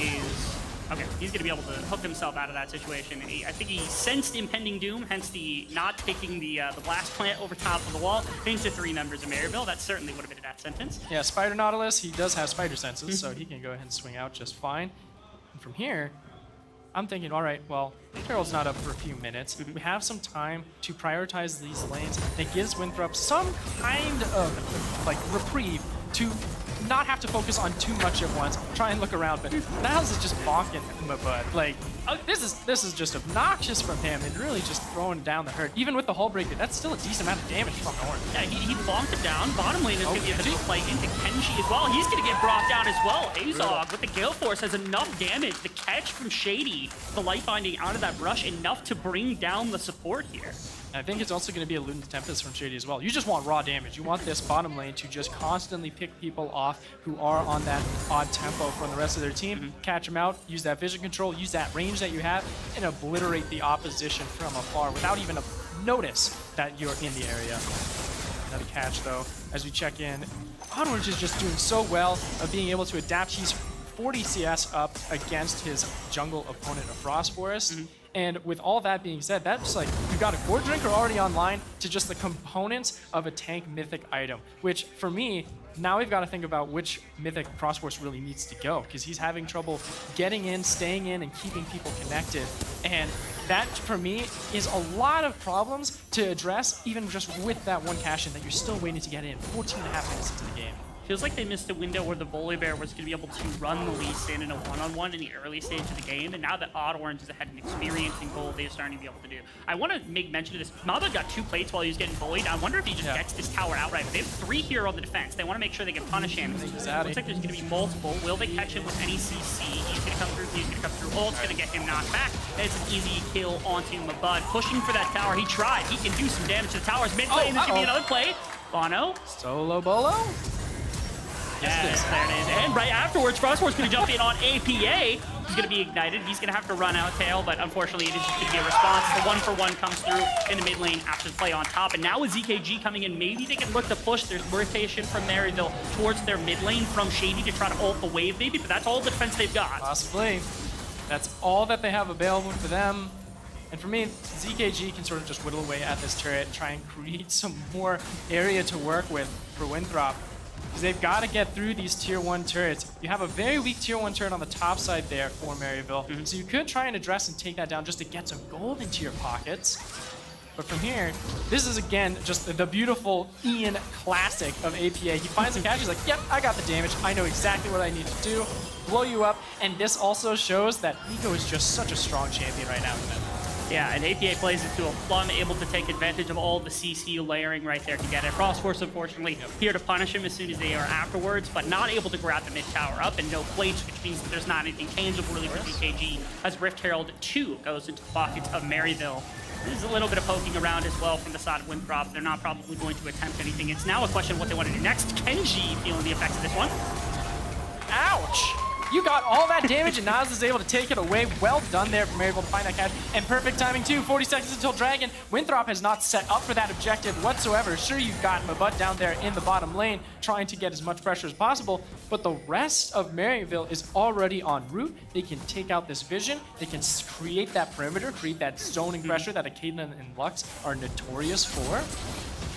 is... okay, he's going to be able to hook himself out of that situation. I think he sensed impending doom, hence the not taking the blast plant over top of the wall into 3 members of Maryville. That certainly would have been a death sentence. Yeah, Spider Nautilus, he does have spider senses, so he can go ahead and swing out just fine. And from here, I'm thinking, all right, well, Carol's not up for a few minutes. We have some time to prioritize these lanes. It gives Winthrop some kind of like reprieve to not have to focus on too much at once, try and look around, but Niles is just bonking Mabud. Like, this is just obnoxious from him and really just throwing down the hurt. Even with the hull breaker, that's still a decent amount of damage from Ornn. Yeah, he bonked it down. Bottom lane is going to be a bit of a play into Kenji as well. He's going to get brought down as well. Azog with the Gale Force has enough damage. The catch from Shady, the light binding out of that brush, enough to bring down the support here. I think it's also going to be a Luden's Tempest from Shady as well. You just want raw damage. You want this bottom lane to just constantly pick people off who are on that odd tempo from the rest of their team. Catch them out, use that vision control, use that range that you have, and obliterate the opposition from afar without even a notice that you're in the area. Another catch, though, as we check in. Orange is just doing so well of being able to adapt. He's 40 CS up against his jungle opponent of Frost Forest. And with all that being said, that's like, you've got a Gourd Drinker already online to just the components of a tank mythic item, which for me, now we've got to think about which mythic Frost Force really needs to go, because he's having trouble getting in, staying in, and keeping people connected. And that, for me, is a lot of problems to address, even just with that one cash-in that you're still waiting to get in 14.5 minutes into the game. feels like they missed a window where the Volibear was going to be able to run the Lee Sin in a one-on-one in the early stage of the game, and now that Odd Orange has had an experience in gold, they're starting to be able to do. I want to make mention of this. Maba got 2 plates while he was getting bullied. I wonder if he just gets this tower outright, but they have 3 here on the defense. They want to make sure they can punish him. Looks like there's going to be multiple. Will they catch him with any CC? He's going to come through. He's going to come through. Ult's going to get him knocked back. And it's an easy kill onto Mabud. Pushing for that tower. He tried. He can do some damage to the towers. Mid play, and this could be another play. Bono. Solo Bolo? Yes, there it is. And right afterwards, Frostborn's going to jump in on APA. He's going to be ignited. He's going to have to run out tail, but unfortunately, it is just going to be a response. The 1-for-1 comes through in the mid lane after the play on top. And now with ZKG coming in, maybe they can look to push. There's rotation from Maryville towards their mid lane from Shady to try to ult the wave, maybe, but that's all the defense they've got. Possibly. That's all that they have available for them. And for me, ZKG can sort of just whittle away at this turret, try and create some more area to work with for Winthrop. Because they've got to get through these tier 1 turrets. You have a very weak tier 1 turret on the top side there for Maryville. So you could try and address and take that down just to get some gold into your pockets. But from here, this is again just the beautiful Ian classic of APA. He finds a catch, he's like, yep, I got the damage. I know exactly what I need to do. Blow you up. And this also shows that Nico is just such a strong champion right now. Yeah, and APA plays it to a plum, able to take advantage of all the CC layering right there to get it. Frostforce, unfortunately, here to punish him as soon as they are afterwards, but not able to grab the mid tower up, and no plates, which means that there's not anything tangible really for ZKG, as Rift Herald 2 goes into the pockets of Maryville. There's a little bit of poking around as well from the side of Winthrop. They're not probably going to attempt anything. It's now a question of what they want to do next. Kenji feeling the effects of this one. Ouch! You got all that damage, and Nas is able to take it away. Well done there from Maryville to find that catch. And perfect timing, too. 40 seconds until Dragon. Winthrop has not set up for that objective whatsoever. Sure, you've got Mabut down there in the bottom lane, trying to get as much pressure as possible, but the rest of Maryville is already en route. They can take out this vision. They can create that perimeter, create that zoning pressure that Acaden and Lux are notorious for.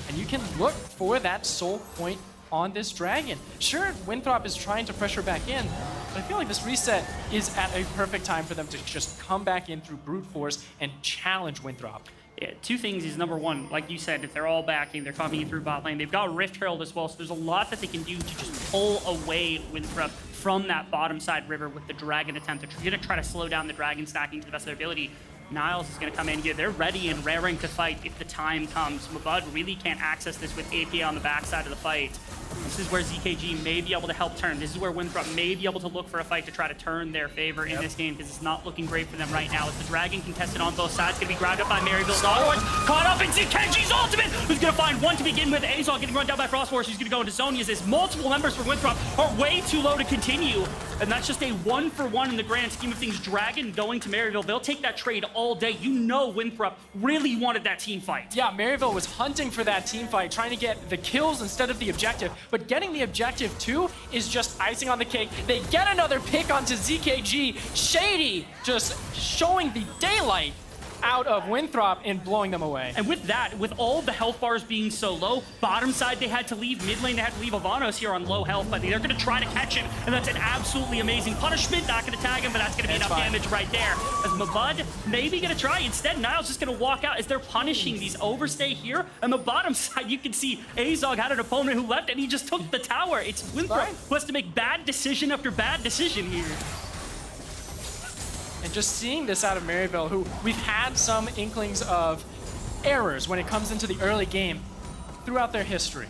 And you can look for that soul point on this Dragon. Sure, Winthrop is trying to pressure back in, but I feel like this reset is at a perfect time for them to just come back in through brute force and challenge Winthrop. Yeah, 2 things is, number 1, like you said, if they're all backing, they're coming in through bot lane. They've got Rift Herald as well, so there's a lot that they can do to just pull away Winthrop from that bottom side river with the Dragon attempt. They're going to try to slow down the Dragon stacking to the best of their ability. Niles is going to come in here. They're ready and raring to fight if the time comes. Mabud really can't access this with AP on the backside of the fight. This is where ZKG may be able to help turn. This is where Winthrop may be able to look for a fight to try to turn their favor in this game, because it's not looking great for them right now. As the Dragon contested on both sides, going to be grabbed up by Maryville. Caught up in ZKG's ultimate, who's going to find one to begin with. Azog getting run down by Frostforce, who's going to go into Zonia's. As multiple members for Winthrop are way too low to continue. And that's just a 1-for-1 in the grand scheme of things. Dragon going to Maryville. They'll take that trade all day. You know Winthrop really wanted that team fight. Yeah, Maryville was hunting for that team fight, trying to get the kills instead of the objective. But getting the objective too is just icing on the cake. They get another pick onto ZKG. Shady just showing the daylight out of Winthrop and blowing them away. And with that, with all the health bars being so low, bottom side they had to leave, mid lane they had to leave. Avanos here on low health, but they're going to try to catch him, and that's an absolutely amazing punishment. Not going to tag him, but that's going to be enough damage right there. As Mabud maybe going to try. Instead, Niles just going to walk out as they're punishing these overstay here. On the bottom side, you can see Azog had an opponent who left, and he just took the tower. It's Winthrop who has to make bad decision after bad decision here. And just seeing this out of Maryville, who we've had some inklings of errors when it comes into the early game throughout their history.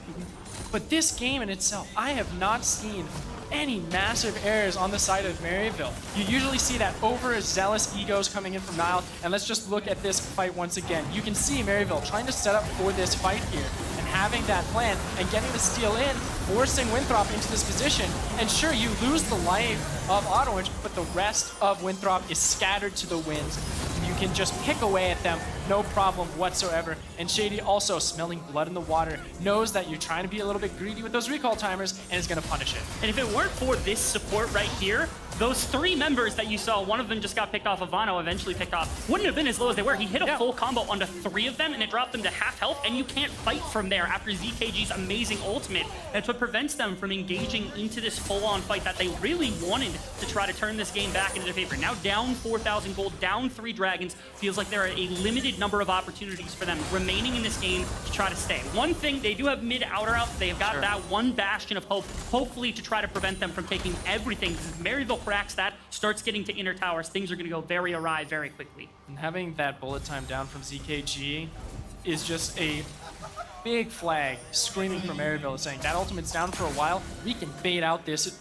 But this game in itself, I have not seen any massive errors on the side of Maryville. You usually see that overzealous egos coming in from Nile, and let's just look at this fight once again. You can see Maryville trying to set up for this fight here, and having that plan, and getting the steal in, forcing Winthrop into this position, and sure, you lose the life of Odd Orange, but the rest of Winthrop is scattered to the winds. You can just pick away at them, no problem whatsoever. And Shady, also smelling blood in the water, knows that you're trying to be a little bit greedy with those recall timers, and is going to punish it. And if it weren't for this support right here, those 3 members that you saw, one of them just got picked off, Ivano eventually picked off, wouldn't have been as low as they were. He hit a full combo onto 3 of them, and it dropped them to half health, and you can't fight from there after ZKG's amazing ultimate. That's what prevents them from engaging into this full-on fight that they really wanted to try to turn this game back into their favor. Now down 4,000 gold, down 3 dragons. Feels like they're at a limited limited number of opportunities for them remaining in this game to try to stay. One thing, they do have mid-outer out. They have got that one bastion of hope, hopefully to try to prevent them from taking everything. If Maryville cracks that, starts getting to inner towers, things are going to go very awry very quickly. And having that bullet time down from ZKG is just a big flag screaming from Maryville, saying that ultimate's down for a while. We can bait out this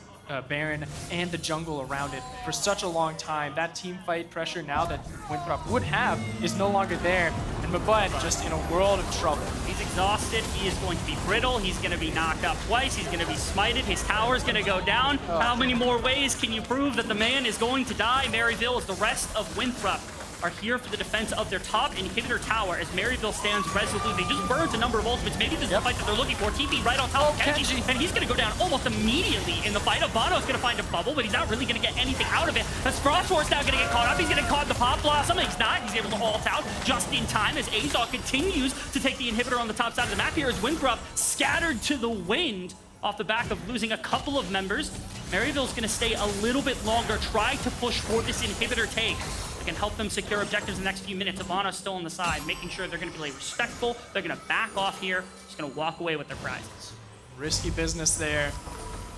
Baron and the jungle around it for such a long time. That team fight pressure now that Winthrop would have is no longer there. And Mabud just in a world of trouble. He's exhausted. He is going to be brittle. He's going to be knocked up twice. He's going to be smited. His tower's going to go down. How many more ways can you prove that the man is going to die? Maryville, as the rest of Winthrop are here for the defense of their top inhibitor tower as Maryville stands resolute. They just burned a number of ultimates. Maybe this is the fight that they're looking for. TP right on top of Kenji, and he's going to go down almost immediately in the fight. Abano's going to find a bubble, but he's not really going to get anything out of it. As Frostforce now going to get caught up. He's getting caught in the Pop Blossom. He's not. He's able to ult out just in time as Azog continues to take the inhibitor on the top side of the map here as Winthrop scattered to the wind off the back of losing a couple of members. Maryville's going to stay a little bit longer, try to push for this inhibitor take. They can help them secure objectives in the next few minutes. Abano's still on the side, making sure they're going to be respectful. They're going to back off here, just going to walk away with their prizes. Risky business there.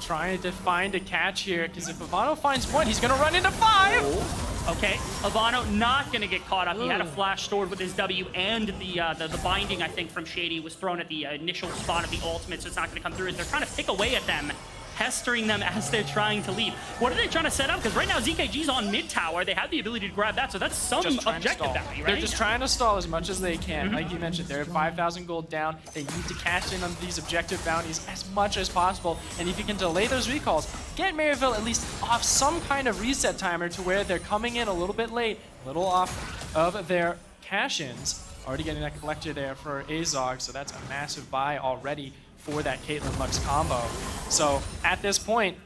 Trying to find a catch here, because if Abano finds one, he's going to run into 5! Okay, Abano not going to get caught up. He had a flash stored with his W, and the binding, I think, from Shady was thrown at the initial spot of the ultimate, so it's not going to come through. They're trying to pick away at them, pestering them as they're trying to leave. What are they trying to set up? Because right now ZKG's on mid tower. They have the ability to grab that, so that's some objective value, right? They're just trying to stall as much as they can. Like you mentioned, they're 5,000 gold down. They need to cash in on these objective bounties as much as possible. And if you can delay those recalls, get Maryville at least off some kind of reset timer to where they're coming in a little bit late, a little off of their cash-ins. Already getting that collector there for Azog, so that's a massive buy already for that Caitlyn Lux combo. So at this point,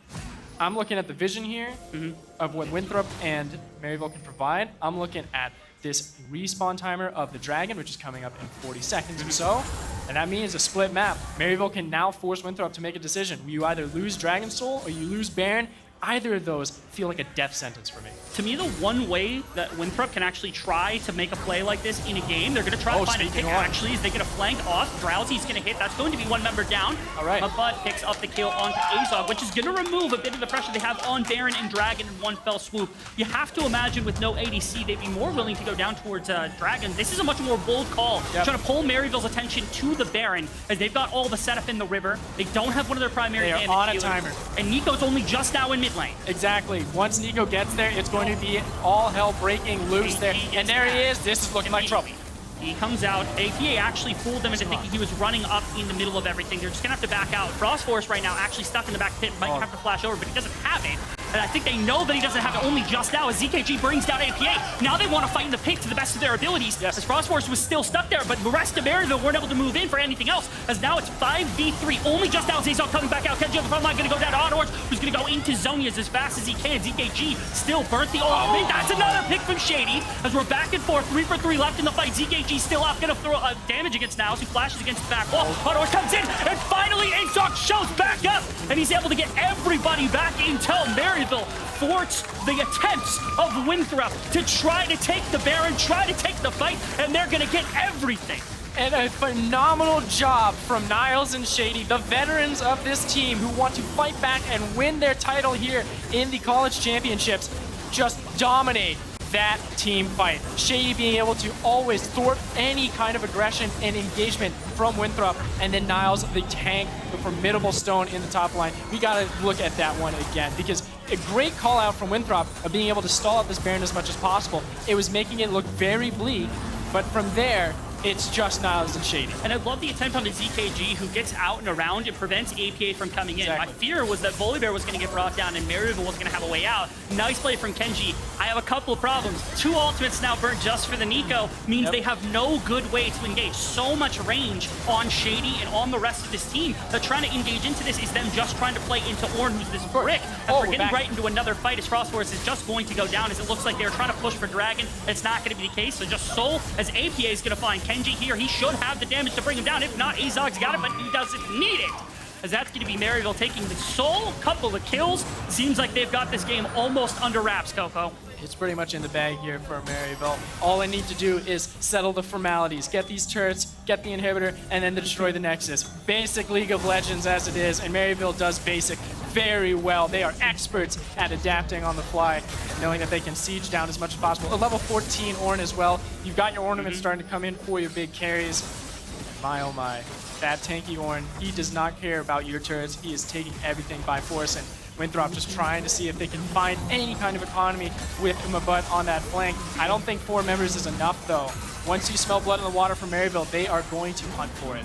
I'm looking at the vision here of what Winthrop and Maryville can provide. I'm looking at this respawn timer of the Dragon, which is coming up in 40 seconds or so. And that means a split map. Maryville can now force Winthrop to make a decision. You either lose Dragon Soul or you lose Baron. Either of those feel like a death sentence for me. To me, the one way that Winthrop can actually try to make a play like this in a game, they're going to try to find a pick actually, is they get a flank off. Drowsy's going to hit. That's going to be one member down. All right. Mabud picks up the kill onto Azog, which is going to remove a bit of the pressure they have on Baron and Dragon in one fell swoop. You have to imagine with no ADC, they'd be more willing to go down towards Dragon. This is a much more bold call. Trying to pull Maryville's attention to the Baron, as they've got all the setup in the river. They don't have one of their primary damage on a healers. timer. And Nico's only just now in mid lane. Exactly. Once Nico gets there, it's going to be all hell breaking loose there. And there he is. This is looking like trouble. He comes out. APA actually fooled them into thinking he was running up in the middle of everything. They're just going to have to back out. Frostforce right now actually stuck in the back pit. Might have to flash over, but he doesn't have it. And I think they know that he doesn't have it only just now as ZKG brings down APA. Now they want to fight in the pit to the best of their abilities. As Frostforce was still stuck there, but the rest of Maryville weren't able to move in for anything else. As now it's 5v3. Only just now Zazal coming back out. Kenji on the front line going to go down to Onwards, who's going to go into Zonias as fast as he can. ZKG still burnt the ultimate. That's another pick from Shady. As we're back and forth, 3 for 3 left in the fight. ZKG still out, going to throw damage against Niles, who flashes against the back wall. Onwards comes in, and finally Azog shows back up, and he's able to get everybody back until Maryville thwarts the attempts of Winthrop to try to take the Baron, try to take the fight, and they're going to get everything. And a phenomenal job from Niles and Shady, the veterans of this team who want to fight back and win their title here in the college championships, just dominate that team fight. Shady being able to always thwart any kind of aggression and engagement from Winthrop, and then Niles, the tank, the formidable stone in the top line. We gotta look at that one again, because a great call out from Winthrop of being able to stall out this Baron as much as possible. It was making it look very bleak, but from there, it's just Niles and Shady. And I love the attempt on the ZKG, who gets out and around and prevents APA from coming in. Exactly. My fear was that Volibear was going to get brought down and Maryville was going to have a way out. Nice play from Kenji. I have a couple of problems. 2 ultimates now burnt just for the Nico means they have no good way to engage. So much range on Shady and on the rest of this team that trying to engage into this is them just trying to play into Ornn, who's this brick. And we're getting right into another fight as Frostforce is just going to go down, as it looks like they're trying to push for Dragon. It's not going to be the case. So just Soul, as APA is going to find Kenji here. He should have the damage to bring him down. If not, Azog's got it, but he doesn't need it. as that's going to be Maryville taking the sole couple of kills. Seems like they've got this game almost under wraps, Coco. It's pretty much in the bag here for Maryville. All I need to do is settle the formalities, get these turrets, get the inhibitor, and then destroy the Nexus. Basic League of Legends as it is, and Maryville does basic very well. They are experts at adapting on the fly, knowing that they can siege down as much as possible. A level 14 Ornn as well. You've got your ornaments starting to come in for your big carries. My oh my, that tanky Ornn, he does not care about your turrets. He is taking everything by force, and Winthrop just trying to see if they can find any kind of economy with Mabut on that flank. I don't think 4 members is enough, though. Once you smell blood in the water from Maryville, they are going to hunt for it.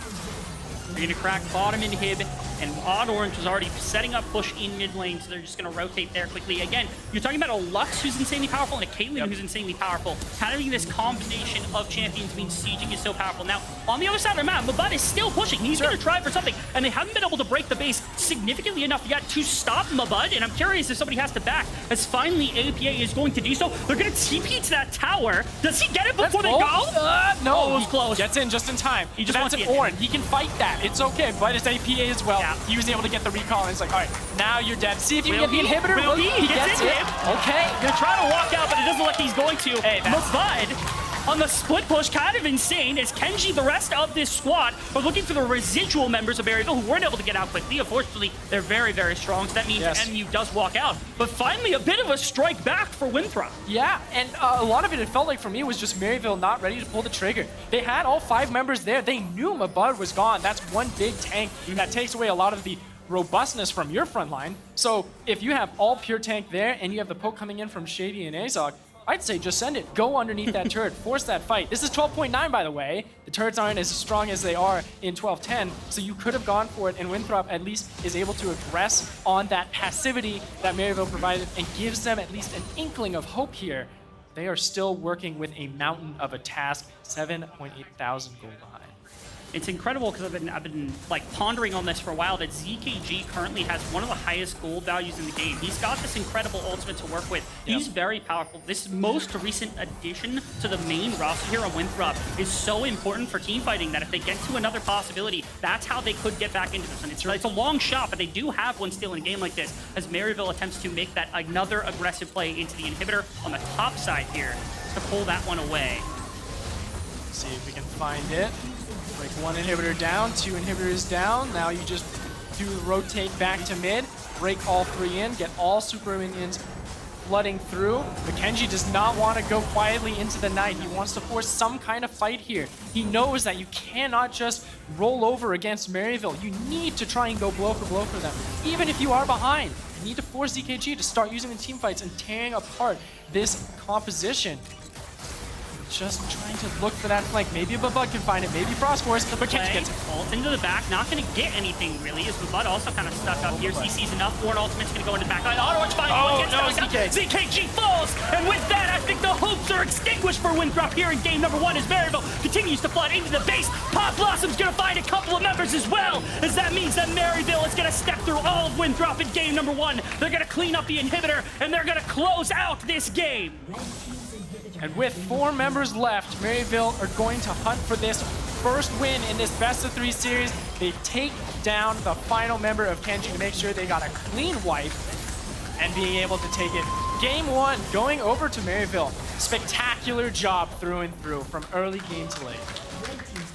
They're going to crack bottom inhib, and Odd Orange was already setting up push in mid lane, so they're just going to rotate there quickly. Again, you're talking about a Lux who's insanely powerful and a Caitlyn who's insanely powerful. Having this combination of champions means sieging is so powerful. Now, on the other side of the map, Mabut is still pushing. He's going to try for something, and they haven't been able to break the base significantly enough yet to stop Mabut, and I'm curious if somebody has to back, as finally APA is going to do so. They're going to TP to that tower. Does he get it before they go? No, Oh, it was close. Gets in just in time. He just That's wants an to get Ornn. He can fight that. It's okay, but it's APA as well. Yeah. He was able to get the recall, and it's like, all right, now you're dead. See if you Will can get the he? inhibitor. Will he? He Gets gets in it. him. Okay. Gonna try to walk out, but it doesn't look like he's going to. Hey, that's- Mabud on the split push, kind of insane, as Kenji, the rest of this squad, are looking for the residual members of Maryville who weren't able to get out quickly. Unfortunately, they're very, very strong, so that means Yes. MU does walk out. But finally, a bit of a strike back for Winthrop. Yeah, and a lot of it felt like for me was just Maryville not ready to pull the trigger. They had all 5 members there. They knew Mabud was gone. That's one big tank that takes away a lot of the robustness from your front line. So if you have all pure tank there and you have the poke coming in from Shady and Azog, I'd say just send it. Go underneath that turret. Force that fight. This is 12.9, by the way. The turrets aren't as strong as they are in 12.10, so you could have gone for it, and Winthrop at least is able to aggress on that passivity that Maryville provided and gives them at least an inkling of hope here. They are still working with a mountain of a task, 7.8 thousand gold behind. It's incredible because I've been like pondering on this for a while, that ZKG currently has one of the highest gold values in the game. He's got this incredible ultimate to work with. He's very powerful. This most recent addition to the main roster here on Winthrop is so important for team fighting that if they get to another possibility, that's how they could get back into this. And it's a long shot, but they do have one still in a game like this, as Maryville attempts to make that another aggressive play into the inhibitor on the top side here to pull that one away. Let's see if we can find it. Break 1 inhibitor down, 2 inhibitors down. Now you just do rotate back to mid, break all 3 in, get all super minions flooding through. But Kenji does not want to go quietly into the night. He wants to force some kind of fight here. He knows that you cannot just roll over against Maryville. You need to try and go blow for them. Even if you are behind, you need to force ZKG to start using the team fights and tearing apart this composition. Just trying to look for that flank. Maybe Mabud can find it. Maybe Frost Force. But Kenji gets it. Ult into the back. Not going to get anything, really, as Mabud also kind of stuck up here. He sees enough. Ornn ultimate's going to go into the back line. Auto Orange finds one. Gets no, down. ZKG falls. And with that, I think the hopes are extinguished for Winthrop here in game number 1 as Maryville continues to flood into the base. Pop Blossom's going to find a couple of members as well, as that means that Maryville is going to step through all of Winthrop in game number 1. They're going to clean up the inhibitor, and they're going to close out this game. And with 4 members left, Maryville are going to hunt for this first win in this best-of-3 series. They take down the final member of Kenji to make sure they got a clean wipe and being able to take it. Game 1 going over to Maryville. Spectacular job through and through from early game to late.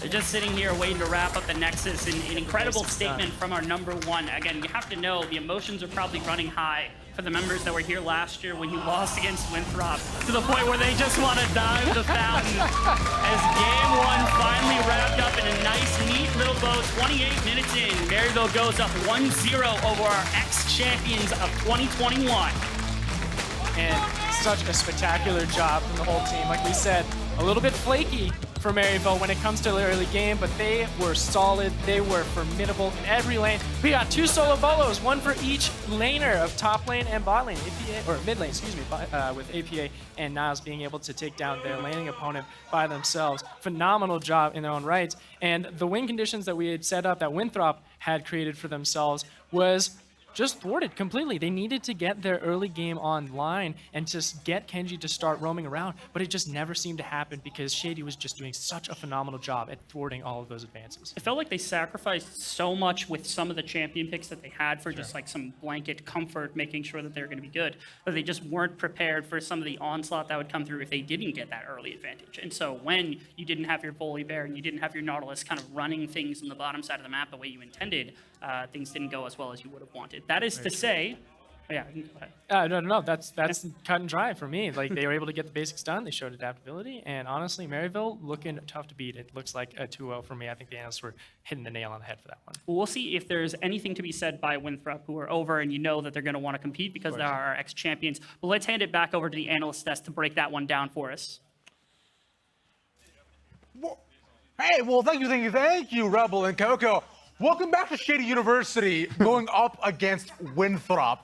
They're just sitting here waiting to wrap up the Nexus. An incredible statement from our number 1. Again, you have to know the emotions are probably running high for the members that were here last year when you lost against Winthrop, to the point where they just want to dive the fountain. As game 1 finally wrapped up in a nice, neat little bow, 28 minutes in, Maryville goes up 1-0 over our ex-champions of 2021. And such a spectacular job from the whole team. Like we said, a little bit flaky for Maryville when it comes to the early game, but they were solid. They were formidable in every lane. We got 2 solo bolos, 1 for each laner of top lane and bot lane, APA, or mid lane, excuse me, with APA and Niles being able to take down their laning opponent by themselves. Phenomenal job in their own rights. And the win conditions that we had set up, that Winthrop had created for themselves, was just thwarted completely. They needed to get their early game online and just get Kenji to start roaming around, but it just never seemed to happen because Shady was just doing such a phenomenal job at thwarting all of those advances. It felt like they sacrificed so much with some of the champion picks that they had for just like some blanket comfort, making sure that they're going to be good, but they just weren't prepared for some of the onslaught that would come through if they didn't get that early advantage. And so when you didn't have your Bully Bear and you didn't have your Nautilus kind of running things in the bottom side of the map the way you intended, things didn't go as well as you would have wanted. That is to say, yeah, go ahead. No, that's cut and dry for me. Like, they were able to get the basics done. They showed adaptability, and honestly, Maryville looking tough to beat. It looks like a 2-0 for me. I think the analysts were hitting the nail on the head for that one. We'll see if there's anything to be said by Winthrop, who are over, and you know that they're going to want to compete because they are our ex-champions. But let's hand it back over to the analyst desk to break that one down for us. Hey, well, thank you, Rebel and Coco. Welcome back to Shady University, going up against Winthrop.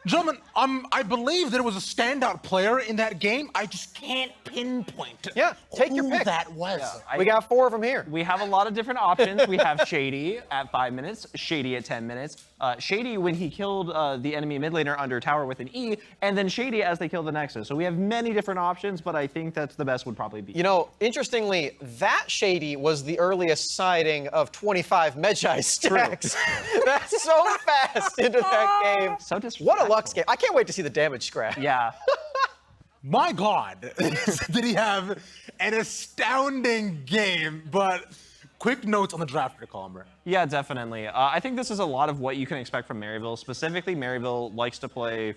Gentlemen, I believe there was a standout player in that game. I just can't pinpoint take your who pick. that was. We got 4 of them here. We have a lot of different options. We have Shady at 5 minutes, Shady at 10 minutes, Shady when he killed the enemy mid laner under tower with an E, and then Shady as they kill the Nexus. So we have many different options, but I think that's the best would probably be. You know, interestingly, that Shady was the earliest sighting of 25 Medjay stacks. That's so fast into that game. So disrespectful. What a Lux game. I can't wait to see the damage scrap. Yeah. My God, did he have an astounding game, but quick notes on the draft pick, Columber. Yeah, definitely. I think this is a lot of what you can expect from Maryville. Specifically, Maryville likes to play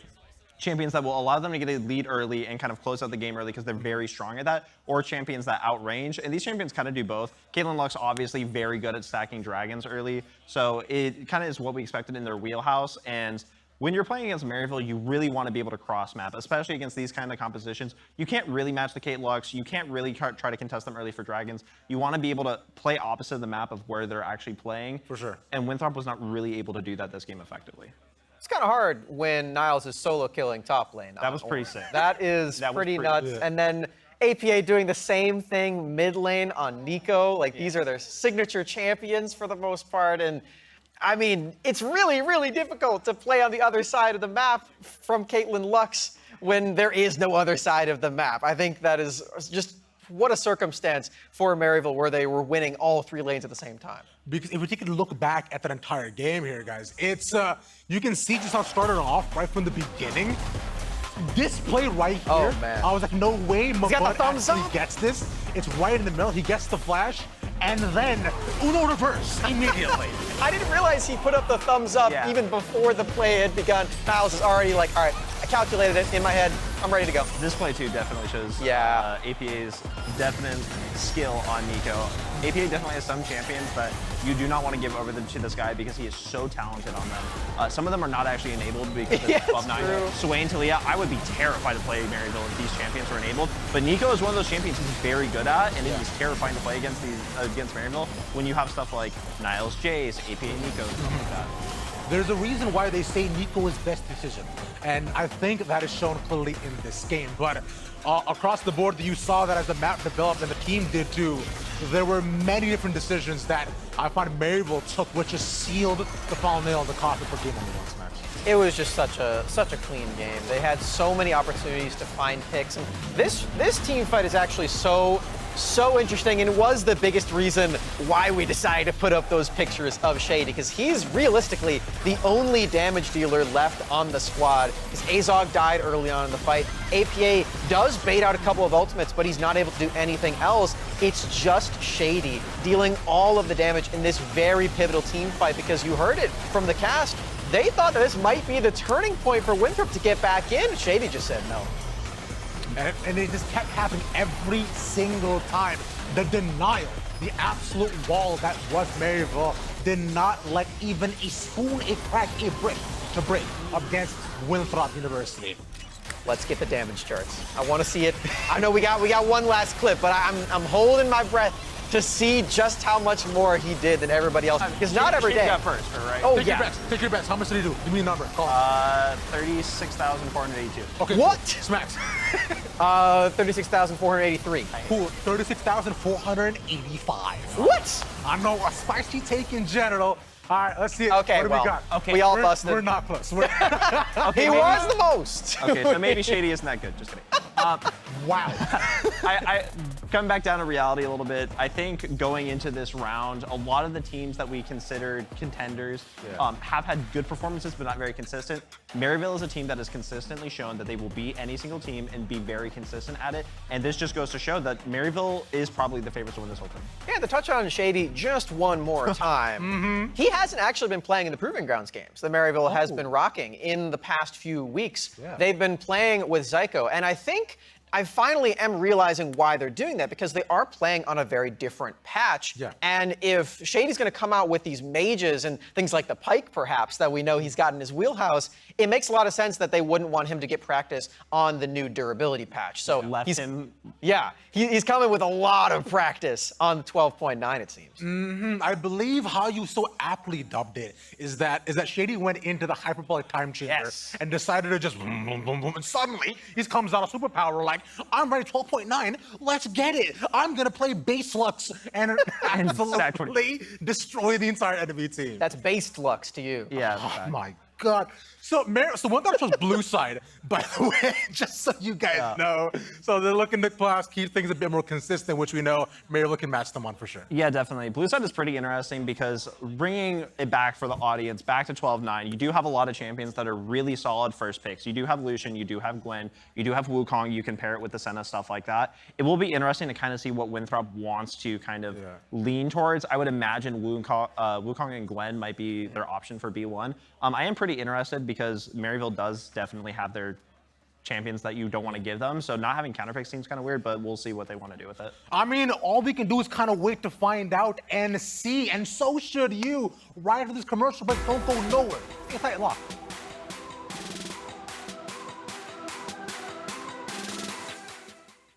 champions that will allow them to get a lead early and kind of close out the game early because they're very strong at that, or champions that outrange. And these champions kind of do both. Caitlyn Lux obviously very good at stacking dragons early, so it kind of is what we expected in their wheelhouse. And when you're playing against Maryville, you really want to be able to cross map, especially against these kind of compositions. You can't really match the Kate Lux. You can't really try to contest them early for dragons. You want to be able to play opposite of the map of where they're actually playing. For sure. And Winthrop was not really able to do that this game effectively. It's kind of hard when Niles is solo killing top lane. That was pretty sick. That is pretty nuts. Yeah. And then APA doing the same thing mid lane on Nico. Like, these are their signature champions for the most part. And I mean, it's really, really difficult to play on the other side of the map from Caitlyn Lux when there is no other side of the map. I think that is just what a circumstance for Maryville where they were winning all 3 lanes at the same time. Because if we take a look back at that entire game here, guys, it's you can see just how it started off right from the beginning. This play right here, Oh, man. I was like, no way got the Mabud thumbs actually up. gets this. It's right in the middle. He gets the flash, and then Uno reverse immediately. I didn't realize he put up the thumbs up Yeah. even before the play had begun. Niles is already like, all right, I calculated it in my head. I'm ready to go. This play too definitely shows APA's definite skill on Nico. APA definitely has some champions, but you do not want to give over to this guy because he is so talented on them. Some of them are not actually enabled because they're Yeah, above it's 9. true. Swain, Talia, I would be terrified to play Maryville if these champions were enabled. But Nico is one of those champions he's very good at, and it is terrifying to play against against Maryville when you have stuff like Niles Jace, APA Nico, stuff like that. There's a reason why they say Nico is best decision, and I think that is shown clearly in this game. But across the board, you saw that as the map developed and the team did too, there were many different decisions that I find Maryville took, which just sealed the final nail in the coffin for game number 1 Smash. It was just such a clean game. They had so many opportunities to find picks, and this team fight is actually so interesting, and was the biggest reason why we decided to put up those pictures of Shady, because he's realistically the only damage dealer left on the squad. Because Azog died early on in the fight. APA does bait out a couple of ultimates, but he's not able to do anything else. It's just Shady dealing all of the damage in this very pivotal team fight, because you heard it from the cast. They thought that this might be the turning point for Winthrop to get back in. Shady just said no. And it just kept happening every single time. The denial, the absolute wall that was Maryville did not let even a spoon, a crack, a brick to break against Winthrop University. Let's get the damage charts. I want to see it. I know we got one last clip, but I'm holding my breath to see just how much more he did than everybody else. Because not every day. Got first, right? Oh, Take yeah. your bets. Take your bets. How much did he do? Give me a number. Call it. 36,482. Okay. What? Smacks. 36,483. Cool. 36,485. What? I know, a spicy take in general. All right, let's see it. Okay, what do well, we got? okay, we all We're, busted. we're not close. We're, He was the most. Okay, so maybe Shady isn't that good. Just kidding. wow. I coming back down to reality a little bit. I think going into this round, a lot of the teams that we considered contenders have had good performances, but not very consistent. Maryville is a team that has consistently shown that they will beat any single team and be very consistent at it. And this just goes to show that Maryville is probably the favorites to win this whole thing. Yeah, to touch on Shady just one more time. He hasn't actually been playing in the Proving Grounds games that Maryville has been rocking in the past few weeks. Yeah. They've been playing with Zyko, and I think I finally am realizing why they're doing that, because they are playing on a very different patch. Yeah. And if Shady's going to come out with these mages and things like the Pike, perhaps, that we know he's got in his wheelhouse, it makes a lot of sense that they wouldn't want him to get practice on the new durability patch. So he's coming with a lot of practice on 12.9, it seems. I believe how you so aptly dubbed it is that Shady went into the hyperbolic time chamber Yes. and decided to just boom, boom, boom, boom, and suddenly he comes out of superpower like, I'm ready 12.9, let's get it. I'm gonna play base Lux and absolutely destroy the entire enemy team. That's based Lux to you. Yeah. Oh my God. So Winthrop chose blue side, by the way, just so you guys know. So they're looking to perhaps keep things a bit more consistent, which we know Maryville can match them on for sure. Yeah, definitely. Blue side is pretty interesting because bringing it back for the audience, back to 12-9, you do have a lot of champions that are really solid first picks. You do have Lucian, you do have Gwen, you do have Wukong, you can pair it with the Senna, stuff like that. It will be interesting to kind of see what Winthrop wants to kind of lean towards. I would imagine Wukong and Gwen might be their option for B1. I am pretty interested because Maryville does definitely have their champions that you don't want to give them. So not having counterpicks seems kind of weird, but we'll see what they want to do with it. I mean, all we can do is kind of wait to find out and see, and so should you. Right after this commercial break, don't go nowhere. Stay tight, locked.